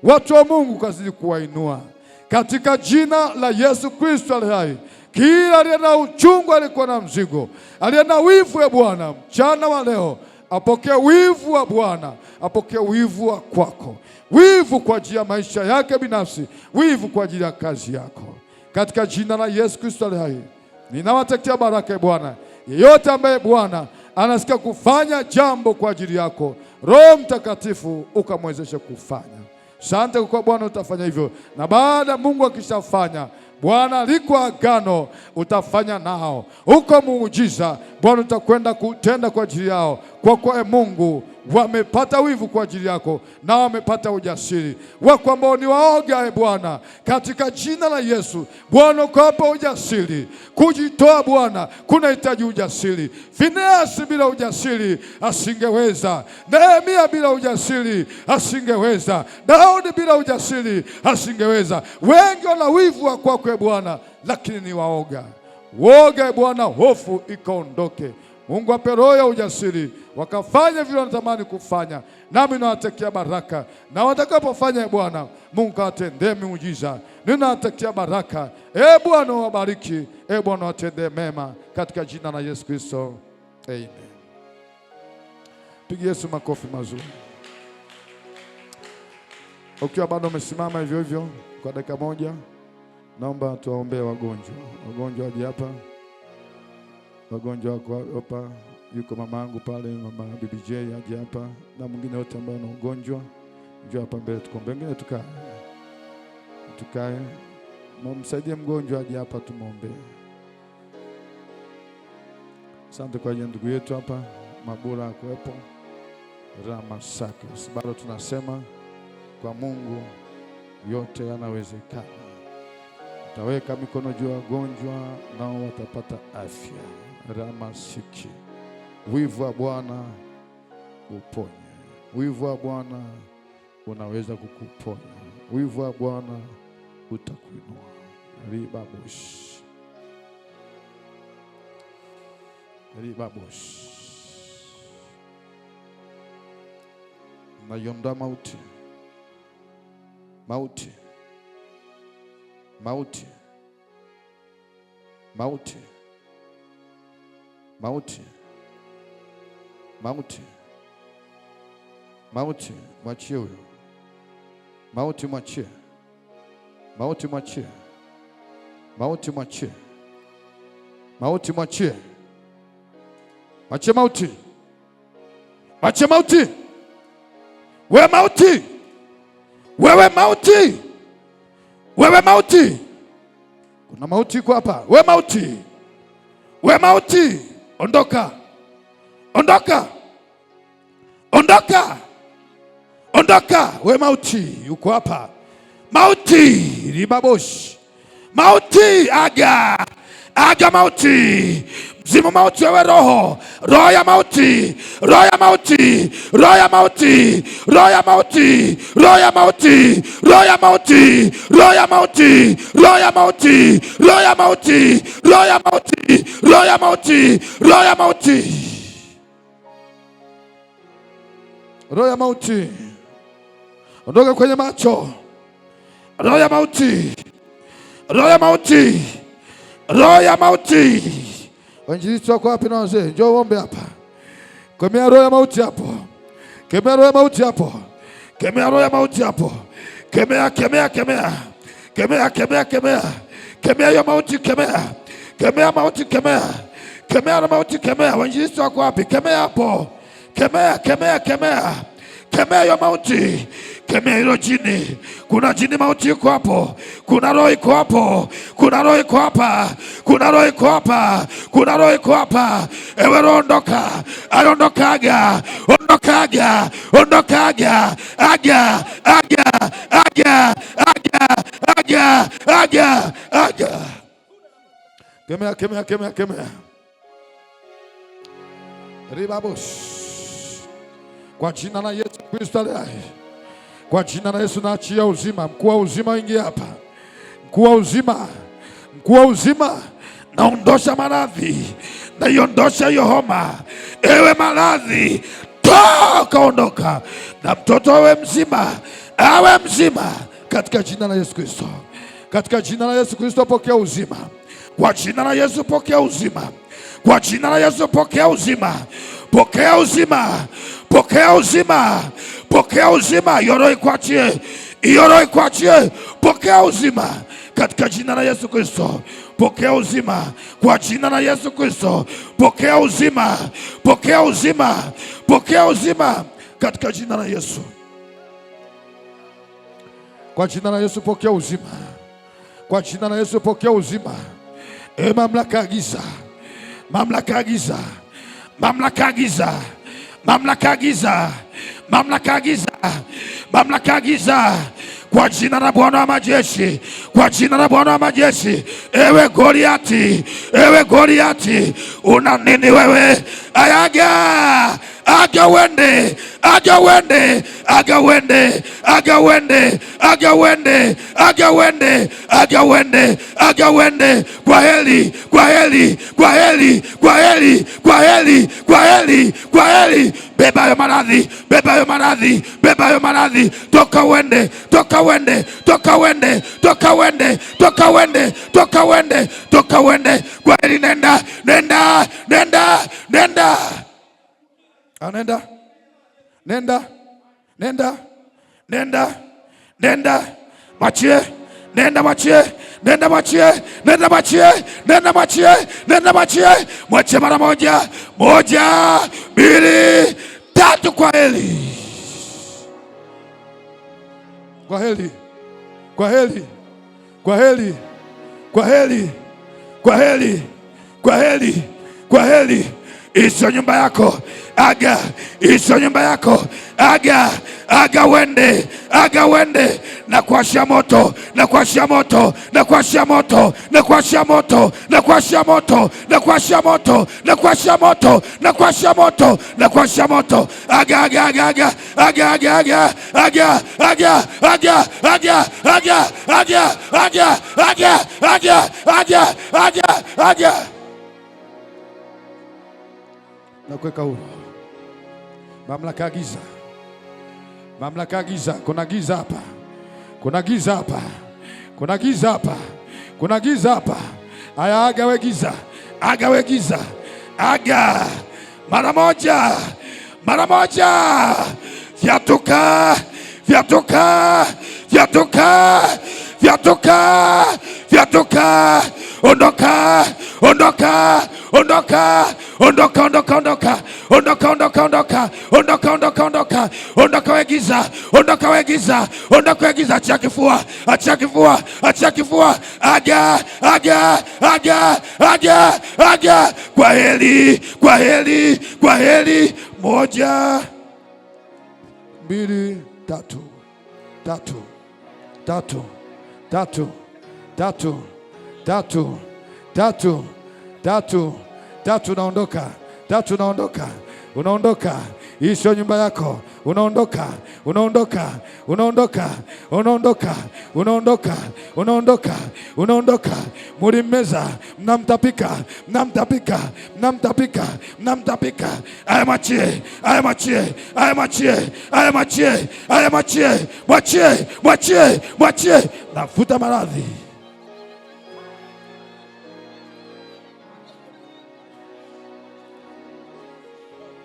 watu wa Mungu kazidi kuwainua katika jina la Yesu Kristo aliye hai. Kila aliye na uchungu, alikuwa na mzigo, aliye na wivu Bwana, mchana wa leo apokee wivu wa Bwana, apokee wivu wa kwako, wivu kwa ajili ya maisha yake binafsi, wivu kwa ajili ya kazi yako, katika jina la Yesu Kristo aliye hai. Ninawatakia baraka Bwana. Yeyote ambaye Bwana anasikia kufanya jambo kwa ajili yako, Roho Mtakatifu ukamwezeshe kufanya. Asante kwa Bwana utafanya hivyo, na baada Mungu akishafanya Bwana, liko agano utafanya nao, uko muujiza Bwana utakwenda kutenda kwa ajili yao, kwa kuwa Mungu wamepata wivu kwa ajili yako na wamepata ujasiri. Wako ambao ni waoga Bwana, katika jina la Yesu Bwana ukawapa ujasiri kujitoa. Bwana kunahitaji ujasiri. Finehasi bila ujasiri asingeweza, Nehemia bila ujasiri asingeweza, Daudi bila ujasiri asingeweza. Wengi wana wivu wa kwako Bwana, lakini ni waoga. Woga Bwana, hofu ikaondoke. Mungu ape roho ya ujasiri, wakafanya vile wanatamani kufanya. Nami nawatakia baraka, na watakapofanya Bwana Mungu atendee miujiza. Ninawatakia baraka, Bwana wabariki, Bwana watendee mema, katika jina la Yesu Kristo, amen. Pigia Yesu makofi mazuri. Ukiwa bado umesimama hivyo hivyo kwa dakika moja, naomba tuwaombee wagonjwa. Wagonjwa waje hapa. Wagonjwa wako hapa, yuko mama yangu pale, mama BBJ aje hapa, na mwingine wote ambao ana ugonjwa njoo hapa mbele tukombe. Wengine tukae, msaidie mgonjwa aje hapa tumwombe. Asante kwa ndugu yetu hapa Mabula kuwepo Ramasaki. Bado tunasema kwa Mungu yote yanawezekana. Taweka mikono juu ya wagonjwa nao watapata afya. Ramasiki. Wivu wa Bwana uponye. Wivu wa Bwana unaweza kukuponya. Wivu wa Bwana utakuinua. Ribabosh. Ribabosh. Nayonda mauti. Mauti. Mauti. Mauti. Mauti. Mauti. Mauti, mwachie huyo. Mauti mwachie. Mauti mwachie. Mauti mwachie. Mauti mwachie. Mwachie mauti. Mwachie mauti. Wewe mauti. Wewe mauti. Wewe mauti. Kuna mauti iko hapa. Wewe mauti. Wewe mauti. Ondoka. Ondoka. Ondoka. Ondoka. Wewe mauti uko hapa. Mauti ribabosh. Mauti aga. Aga mauti. Mzimu mauti, wewe roho. Roho ya mauti. Roho ya mauti. Roho ya mauti. Roho ya mauti. Roho ya mauti. Roho ya mauti. Roho ya mauti. Roho ya mauti. Roho ya mauti. Roho ya mauti. Roho ya mauti. Roho ya mauti. Roho ya mauti. Ondoka kwenye macho. Roho ya mauti. Roho ya mauti. Roho ya mauti. Wainjilisti wako wapi na wazee? Njoo uombe hapa. Kemea roho ya mauti hapo. Kemea roho ya mauti hapo. Kemea roho ya mauti hapo. Kemea, kemea, kemea. Kemea, kemea, kemea. Kemea ya mauti, kemea. Kemea mauti, kemea. Kemea na mauti, kemea. Wainjilisti wako wapi? Kemea hapo. Kemea, kemea, kemea. Kemea ya mauti. Kemea hilo jini. Kuna jini mauti yuko hapo. Kuna roho iko hapo. Kuna roho iko hapa. Kuna roho iko hapa. Kuna roho iko hapa. Ewe roho ondoka. Ondokaga. Ondokaga. Ondokaga. Aga. Aga. Aga. Aga. Aga. Aga. Aga. Kemea, kemea, kemea, kemea. Ribabosh. Kwa jina la Yesu Kristo aliye hai. Kwa jina la Yesu naachia uzima. Mkuu wa uzima ingia hapa. Mkuu wa uzima. Mkuu wa uzima. Naondosha maradhi. Naiondosha hiyo homa. Ewe maradhi, toka, ondoka. Na mtoto awe mzima. Awe mzima. Katika jina la Yesu Kristo. Katika jina la Yesu Kristo pokea uzima. Kwa jina la Yesu pokea uzima. Kwa jina la Yesu pokea uzima. Pokea uzima. Pokea uzima. Pokea uzima. Yoroi kuachie. Yoroi kuachie. Pokea uzima. katika jina la Yesu Kristo. Pokea uzima kwa jina la Yesu Kristo. Pokea uzima, pokea uzima, pokea uzima katika jina la Yesu. Kwa jina la Yesu pokea uzima. Kwa jina la Yesu pokea uzima. Mamlaka ya giza, mamlaka ya giza, mamlaka ya giza, mamlaka ya giza, mamlaka ya giza, mamlaka ya giza, kwa jina la Bwana wa majeshi, kwa jina la Bwana wa majeshi. Ewe Goliati, ewe Goliati, una nini wewe? Ayaga, aga wende, aga wende, aga wende, aga wende, aga wende, aga wende, aga wende, aga wende. Kwa heri, kwa heri, kwa heri, kwa heri, kwa heri, kwa heri, kwa heri. Beba hayo maradhi, beba hayo maradhi, beba hayo maradhi. Toka wende, toka wende, toka wende, toka wende, toka wende, toka wende, toka wende. Kwa heri, nenda, nenda, nenda, nenda. Nenda, nenda, nenda, nenda, nenda, machie, nenda machie, nenda machie, nenda machie, nenda machie, nenda machie, mwache mara moja, moja, mbili, tatu. Kwa heri, kwa heri, kwa heri, kwa heri, kwa heri, kwa heri, kwa heri, kwa heri. Isio nyumba yako, aga, isio nyumba yako, aga, aga wende, aga wende. Na kuashia moto, na kuashia moto, na kuashia moto, na kuashia moto, na kuashia moto, na kuashia moto, na kuashia moto, na kuashia moto, na kuashia moto. Aga, aga, aga, aga, aga, aga, aga, aga, aga, aga, aga, aga, aga, aga, aga, aga, aga, aga. Na kuweka huru mamlaka ya giza, mamlaka ya giza. Kuna giza hapa, kuna giza hapa, kuna giza hapa, kuna giza hapa. Aya, aga we giza, aga we giza, aga mara moja, mara moja. Vyatoka, vyatoka, vyatoka, vyatoka, vyatoka. Ondoka, ondoka, ondoka, ondoka, ondoka, ondoka, ondoka, ondoka, ondoka, ondoka, ondoka, ondoka, ondoka we giza, ondoka we giza, ondoka we giza. Achia kifua, achia kifua, achia kifua. Aga, aga, aga, aga, aga. Kwa heri, kwa heri, kwa heri. Moja, mbili, tatu, tatu, tatu, tatu, tatu, tatu, tatu, tatu, tatu. Naondoka, tatu, naondoka, unaondoka. Hii sio nyumba yako. Unaondoka, unaondoka, unaondoka, unaondoka, unaondoka, unaondoka, unaondoka. Mulimmeza, mnamtapika, mnamtapika, mnamtapika, mnamtapika. Aya, machie, aya, machie, aya, machie, aya, machie, aya, machie, mwachie, mwachie, mwachie. Nafuta maradhi.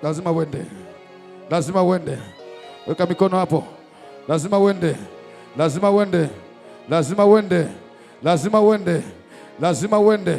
Lazima uende, lazima uende. Weka mikono hapo. Lazima uende, lazima uende, lazima uende, lazima uende, lazima uende,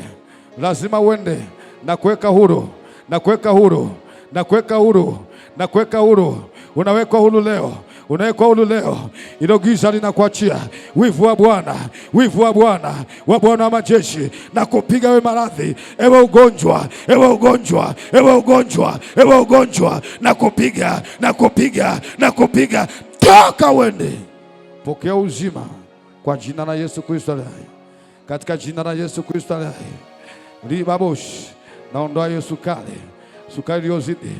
lazima uende. Na kuweka huru, na kuweka huru, na kuweka huru, na kuweka huru. Unawekwa huru leo, unawekwa huru leo. Ilo giza linakuachia. Wivu wa Bwana, wivu wa Bwana, wa Bwana wa majeshi, na kupiga we maradhi. Ewe ugonjwa, ewe ugonjwa, ewe ugonjwa, ewe ugonjwa, na kupiga, na kupiga, na kupiga. Toka wende. Pokea uzima kwa jina la Yesu Kristo aliye hai. Katika jina la Yesu Kristo aliye hai. Libabosh, naondoa hiyo sukari, sukari iliyozidi.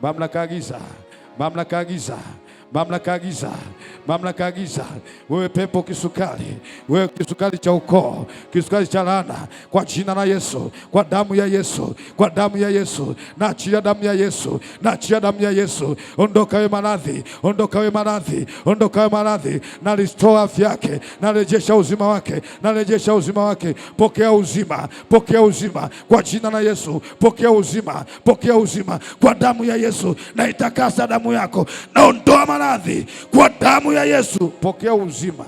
Mamlaka ya giza, mamlaka ya giza, mamlaka ya giza, mamlaka ya giza. Wewe pepo kisukari, wewe kisukari cha ukoo, kisukari cha laana, kwa jina la Yesu, kwa damu ya Yesu, kwa damu ya Yesu, naachia damu ya Yesu, naachia damu ya Yesu. Ondoka wewe maradhi, ondoka wewe maradhi, ondoka wewe maradhi. Na restore afya yake, narejesha uzima wake, narejesha uzima wake. Pokea uzima, pokea uzima kwa jina la Yesu. Pokea uzima, pokea uzima kwa damu ya Yesu. Na itakasa damu yako, naondoa maradhi kwa damu ya Yesu. Pokea uzima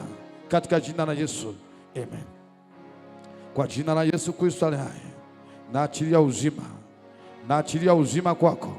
katika jina la Yesu. Amen. kwa jina la Yesu Kristo aliye hai, naachilia uzima, naachilia uzima kwako,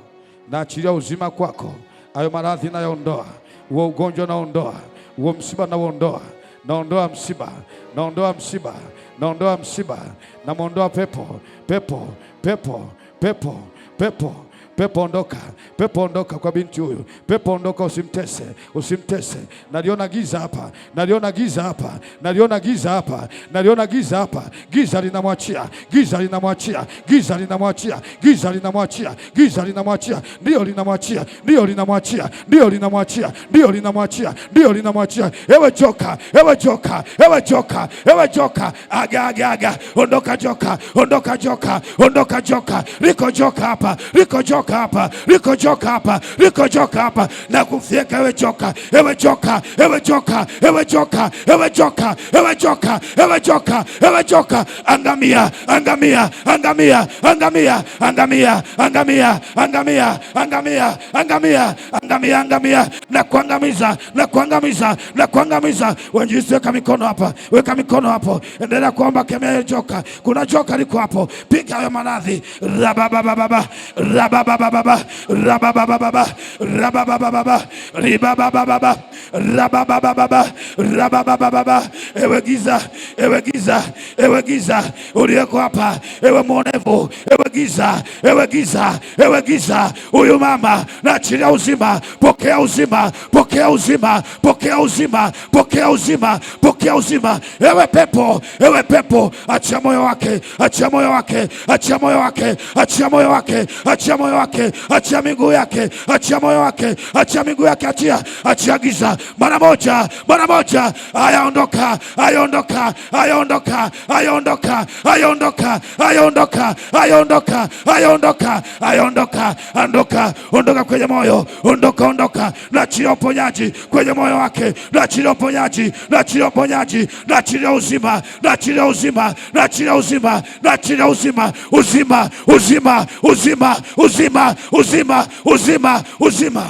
naachilia uzima kwako. Hayo maradhi nayaondoa, huo ugonjwa naondoa, huo msiba naondoa, naondoa msiba, naondoa msiba, naondoa msiba, namuondoa pepo, pepo, pepo, pepo, pepo. Pepo ondoka, pepo ondoka kwa binti huyu, pepo ondoka, usimtese, usimtese. Naliona giza hapa, naliona giza hapa, naliona giza hapa, naliona giza hapa. Giza linamwachia, giza linamwachia, giza linamwachia, giza linamwachia, giza linamwachia, ndio linamwachia, ndio linamwachia, ndio linamwachia, ndio linamwachia, ndio linamwachia. Ewe joka, ewe joka, ewe joka, ewe joka, aga aga aga, ondoka joka, ondoka joka, ondoka joka. Liko joka hapa, liko joka hapa, liko joka hapa, liko joka hapa, na kufyeka ewe joka, ewe joka, ewe joka, ewe joka, ewe joka, ewe joka, ewe joka, ewe joka. Angamia, angamia, angamia, angamia, angamia, angamia, angamia, angamia, angamia, angamia, angamia, na kuangamiza, na kuangamiza, na kuangamiza. Wenjisi, weka mikono hapa, weka mikono hapo, endelea kuomba, kemea joka. Kuna joka liko hapo, piga hayo maradhi. Rababababa, rababababa, rababababa, rababababa, ribabababa, rababababa, rababababa. Ewe giza, ewe giza, ewe giza uliyeko hapa, ewe mwonevu, ewe giza, ewe giza, ewe giza, huyu mama naachilia uzima. Pokea uzima, pokea uzima, pokea uzima, pokea uzima, pokea uzima. Ewe pepo, ewe pepo, achia moyo wake, achia moyo wake, achia moyo wake, achia moyo wake, achia moyo wake, achia miguu yake, achia moyo wake, achia miguu yake, achia, achia giza mara moja, mara moja. Haya ondoka, haya ondoka, haya ondoka, haya ondoka, haya ondoka, haya ondoka, haya ondoka, haya ondoka, haya ondoka, ondoka, ondoka kwenye moyo, ondoka, ondoka. Naachilia uponyaji kwenye moyo wake, naachilia uponyaji, naachilia uponyaji, naachilia uzima, naachilia uzima, naachilia uzima, naachilia uzima, uzima, uzima, uzima, uzima, uzima, uzima, uzima.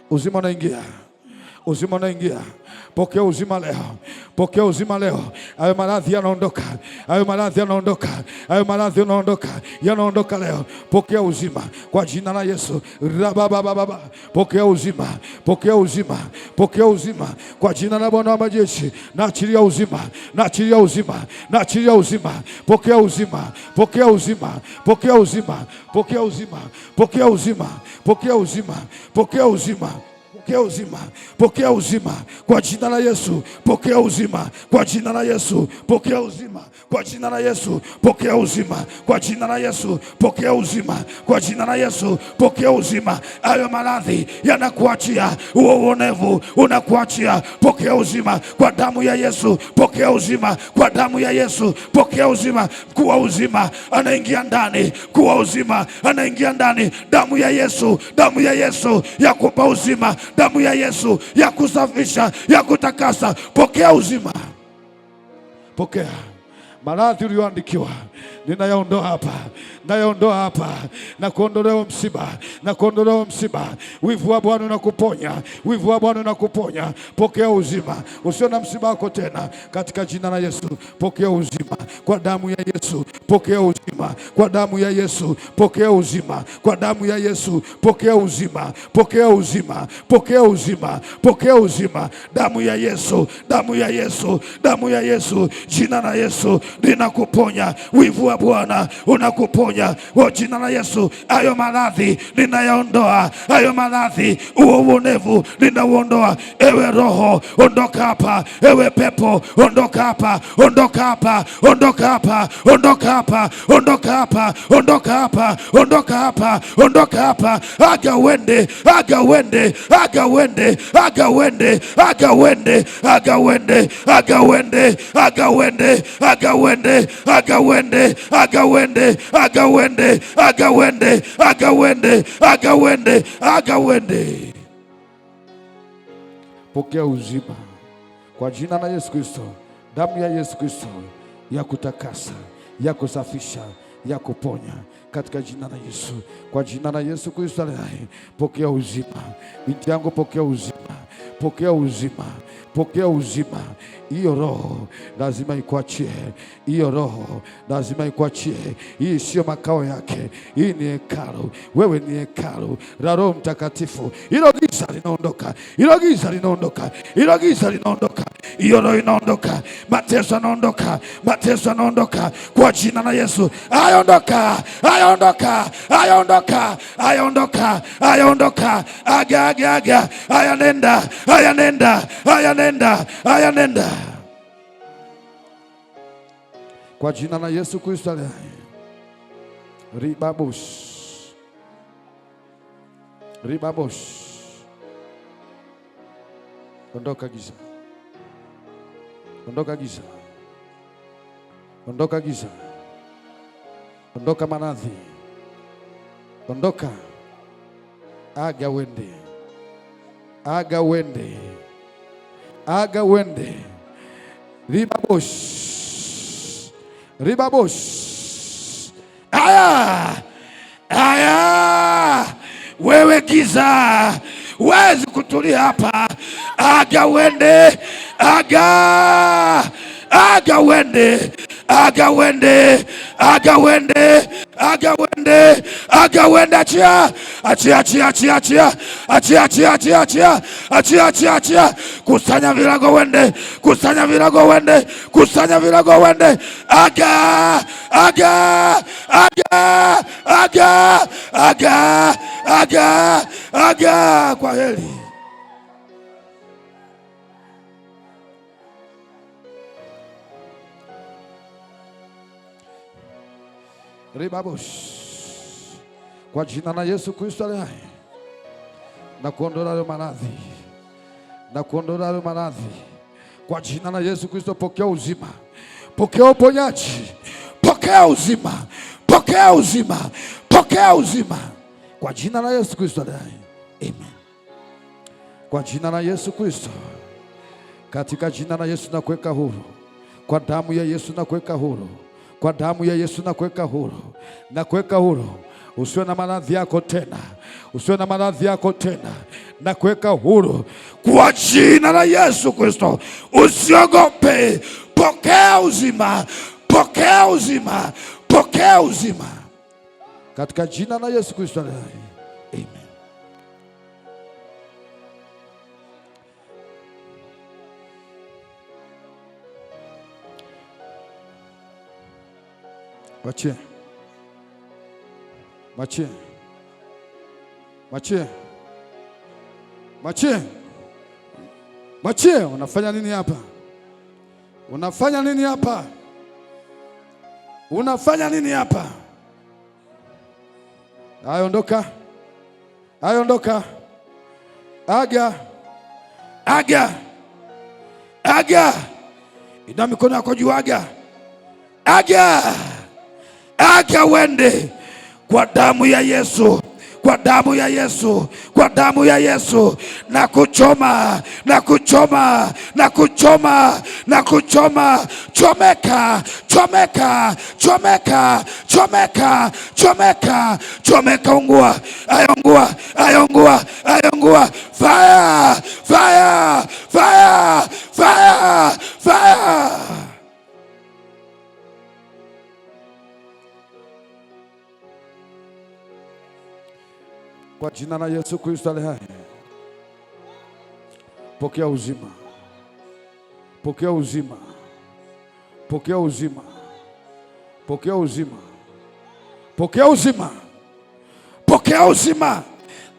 Uzima unaingia, uzima unaingia. Pokea uzima leo, pokea uzima leo. Hayo maradhi yanaondoka, hayo maradhi yanaondoka, hayo maradhi yanaondoka, yanaondoka leo. Pokea uzima kwa jina la Yesu. Rababababa, pokea uzima, pokea uzima, pokea uzima kwa jina la Bwana wa majeshi. Naachilia uzima, naachilia uzima, naachilia uzima. Pokea uzima, pokea uzima, pokea uzima, pokea uzima, pokea uzima, pokea uzima, pokea uzima. Pokea uzima, pokea uzima kwa jina la Yesu. Pokea uzima kwa jina la Yesu. Pokea uzima kwa jina la Yesu. Pokea uzima kwa jina la Yesu. Pokea uzima kwa jina la Yesu. Pokea uzima. Hayo maradhi yanakuachia, huo uonevu unakuachia. Pokea uzima kwa damu ya Yesu. Pokea uzima kwa damu ya Yesu. Pokea uzima. Kuwa uzima anaingia ndani, kuwa uzima anaingia ndani. Damu ya Yesu, damu ya Yesu ya kupa uzima, damu ya Yesu ya kusafisha, ya kutakasa. Pokea uzima, pokea. Maradhi uliyoandikiwa ninayaondoa hapa, nayaondoa hapa, na kuondolewa msiba, na kuondolewa msiba. Wivu wa Bwana unakuponya, wivu wa Bwana unakuponya. Pokea uzima, usio na msiba wako tena katika jina la Yesu. Pokea uzima kwa damu ya Yesu. Pokea uzima kwa damu ya Yesu. Pokea uzima kwa damu ya Yesu. Pokea uzima, pokea uzima, pokea uzima, pokea uzima. Damu ya Yesu, damu ya Yesu, damu ya Yesu. Jina la Yesu linakuponya. Wivu wa Bwana unakuponya kwa jina la Yesu. Hayo maradhi ninayaondoa, hayo maradhi, huo uonevu ninauondoa. Ewe roho ondoka hapa, ewe pepo ondoka hapa, ondoka hapa, ondoka hapa, ondoka hapa, ondoka hapa, ondoka hapa, ondoka hapa, ondoka hapa. Aga wende, aga wende, aga wende, aga wende, aga wende, aga wende, aga wende, aga wende, aga wende, aga wende, aga wende, aga wende, aga wende, aga wende, aga wende, aga wende. Pokea uzima kwa jina la Yesu Kristo. Damu ya Yesu Kristo ya kutakasa, ya kusafisha, ya kuponya katika jina la Yesu. Kwa jina la Yesu Kristo aliye hai, pokea uzima. Binti yangu, pokea uzima, pokea uzima, pokea uzima. hiyo roho lazima ikuachie, hiyo roho lazima ikuachie. Hii sio makao yake, hii ni hekalu. Wewe ni hekalu la Roho Mtakatifu. Hilo giza linaondoka, hilo giza linaondoka, hilo giza linaondoka, hiyo roho inaondoka, mateso yanaondoka, mateso yanaondoka kwa jina la Yesu. Aondoka, aondoka, aondoka, aondoka, aondoka, aga, aga, aga, ayanenda, ayanenda, ayanenda, ayanenda kwa jina la Yesu Kristo aliye hai. Ribabush, ribabush, ondoka giza, ondoka giza, ondoka giza, ondoka maradhi, ondoka, aga wende, aga wende, aga wende. Ribabush, ribabush, aya, aya, wewe giza wezi kutulia hapa. Aga wende, aga, aga wende, aga wende, aga wende, aga wende, aga wende. Achia, achia, achia, achia, achia, achia, achia, achia, achia, achia, achia, achia. Kusanya virago wende, kusanya virago wende, kusanya virago wende. Aga, aga, aga, aga, aga, aga, aga. Kwa heri. Ribabush, kwa jina la Yesu Kristo aliye hai, na kuondoa leo maradhi, na kuondoa leo maradhi kwa jina la Yesu Kristo. Pokea uzima, pokea uponyaji, pokea uzima, pokea uzima, pokea uzima kwa jina la Yesu Kristo aliye hai. Amen. Kwa jina la Yesu Kristo, katika jina la Yesu nakuweka huru, kwa damu ya Yesu nakuweka huru, kwa damu ya Yesu nakuweka huru, nakuweka huru. Usiwe na maradhi yako tena, usiwe na maradhi yako tena, nakuweka huru kwa jina la Yesu Kristo. Usiogope, pokea uzima, pokea uzima, pokea uzima katika jina la Yesu Kristo. Amen. Machie, machie, machie, machie, machie. Unafanya nini hapa? Unafanya nini hapa? Unafanya nini hapa? Aondoka, aondoka, aga, aga, aga. Ina mikono yako juu, aga, aga, aga wende kwa damu ya Yesu, kwa damu ya Yesu, kwa damu ya Yesu. Na kuchoma, na kuchoma, na kuchoma, na kuchoma. Chomeka, chomeka, chomeka, chomeka, chomeka, chomeka. Ungua, ayongua, ayongua, ayongua. Fire, fire, fire, fire, fire. Kwa jina la Yesu Kristo aliye hai, pokea uzima, pokea uzima, pokea uzima, pokea uzima, pokea uzima, pokea uzima.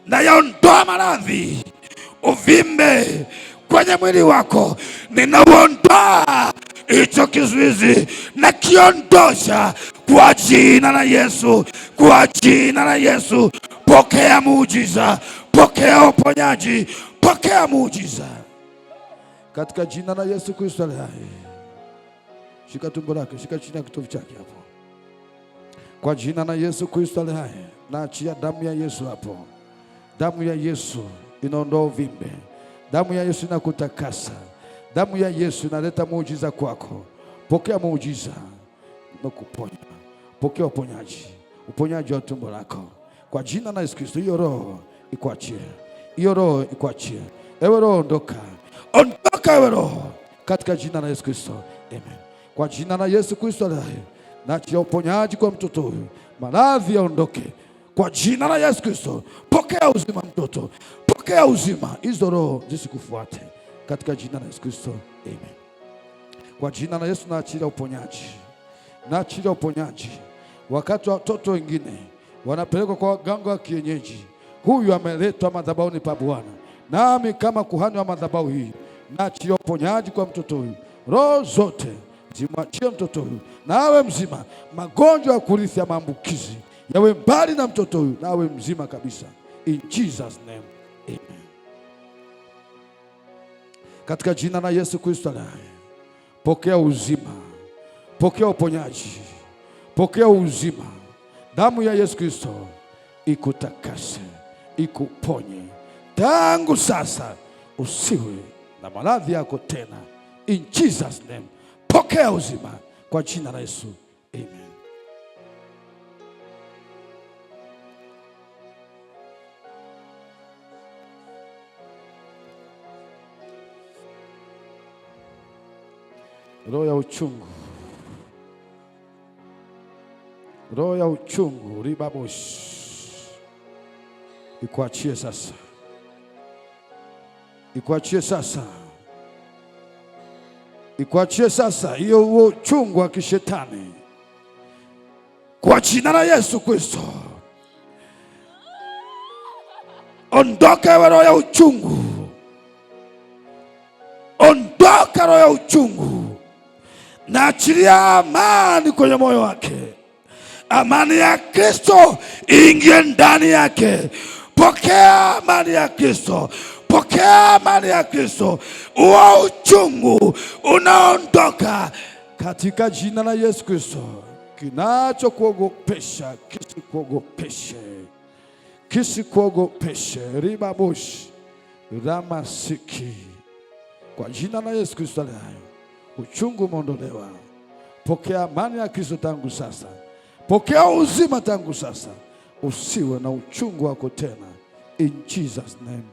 Na yaondoa maradhi, uvimbe kwenye mwili wako, ninauondoa hicho kizuizi, na kiondosha kwa jina la Yesu, kwa jina la Yesu. Pokea muujiza, pokea uponyaji, pokea muujiza katika jina la Yesu Kristo aliye hai. Shika tumbo lake, shika chini ya kitovu chake hapo. Kwa jina la Yesu Kristo aliye hai, naachia damu ya Yesu hapo. Damu ya Yesu inaondoa uvimbe, damu ya Yesu inakutakasa, damu ya Yesu inaleta muujiza kwako. Pokea muujiza, imekuponya. Pokea uponyaji, uponyaji wa tumbo lako kwa jina la Yesu Kristo. Hiyo roho ikuachie, hiyo roho ikuachie. Ewe roho ondoka, ondoka ewe roho katika jina la Yesu Kristo, amen. Kwa jina la Yesu Kristo aliye hai, naachilia uponyaji kwa mtoto huyu, maradhi yaondoke kwa jina la Yesu Kristo. Pokea uzima mtoto, pokea uzima, hizo roho zisikufuate katika jina la Yesu Kristo, amen. Kwa jina la Yesu naachilia uponyaji, naachilia uponyaji. Wakati watoto wengine wanapelekwa kwa waganga wa kienyeji, huyu ameletwa madhabahuni pa Bwana, nami kama kuhani wa madhabahu hii naachilia uponyaji kwa mtoto huyu. Roho zote zimwachie mtoto huyu na awe mzima. Magonjwa ya kurithi ya maambukizi yawe mbali na mtoto huyu na awe mzima kabisa, in Jesus name, amen. Katika jina la Yesu Kristo aliye hai, pokea uzima, pokea uponyaji, pokea uzima. Damu ya Yesu Kristo ikutakase, ikuponye tangu sasa, usiwe na maradhi yako tena, in Jesus name. Pokea uzima kwa jina la Yesu, amen. Roho ya uchungu, roho ya uchungu ribabosh, ikuachie sasa, ikuachie sasa, ikuachie sasa hiyo uchungu wa kishetani kwa jina la Yesu Kristo. Ondoka ewe roho ya uchungu, ondoka roho ya uchungu. Naachilia amani kwenye moyo wake, amani ya Kristo ingie ndani yake. Pokea amani ya Kristo, pokea amani ya Kristo. Uo uchungu unaondoka katika jina la Yesu Kristo. Kinachokuogopesha kisikuogopeshe, kisikuogopeshe. Ribabush ramasiki kwa jina la Yesu Kristo aliye hai. Uchungu umeondolewa. Pokea amani ya Kristo tangu sasa, pokea uzima tangu sasa. Usiwe na uchungu wako tena, in Jesus name.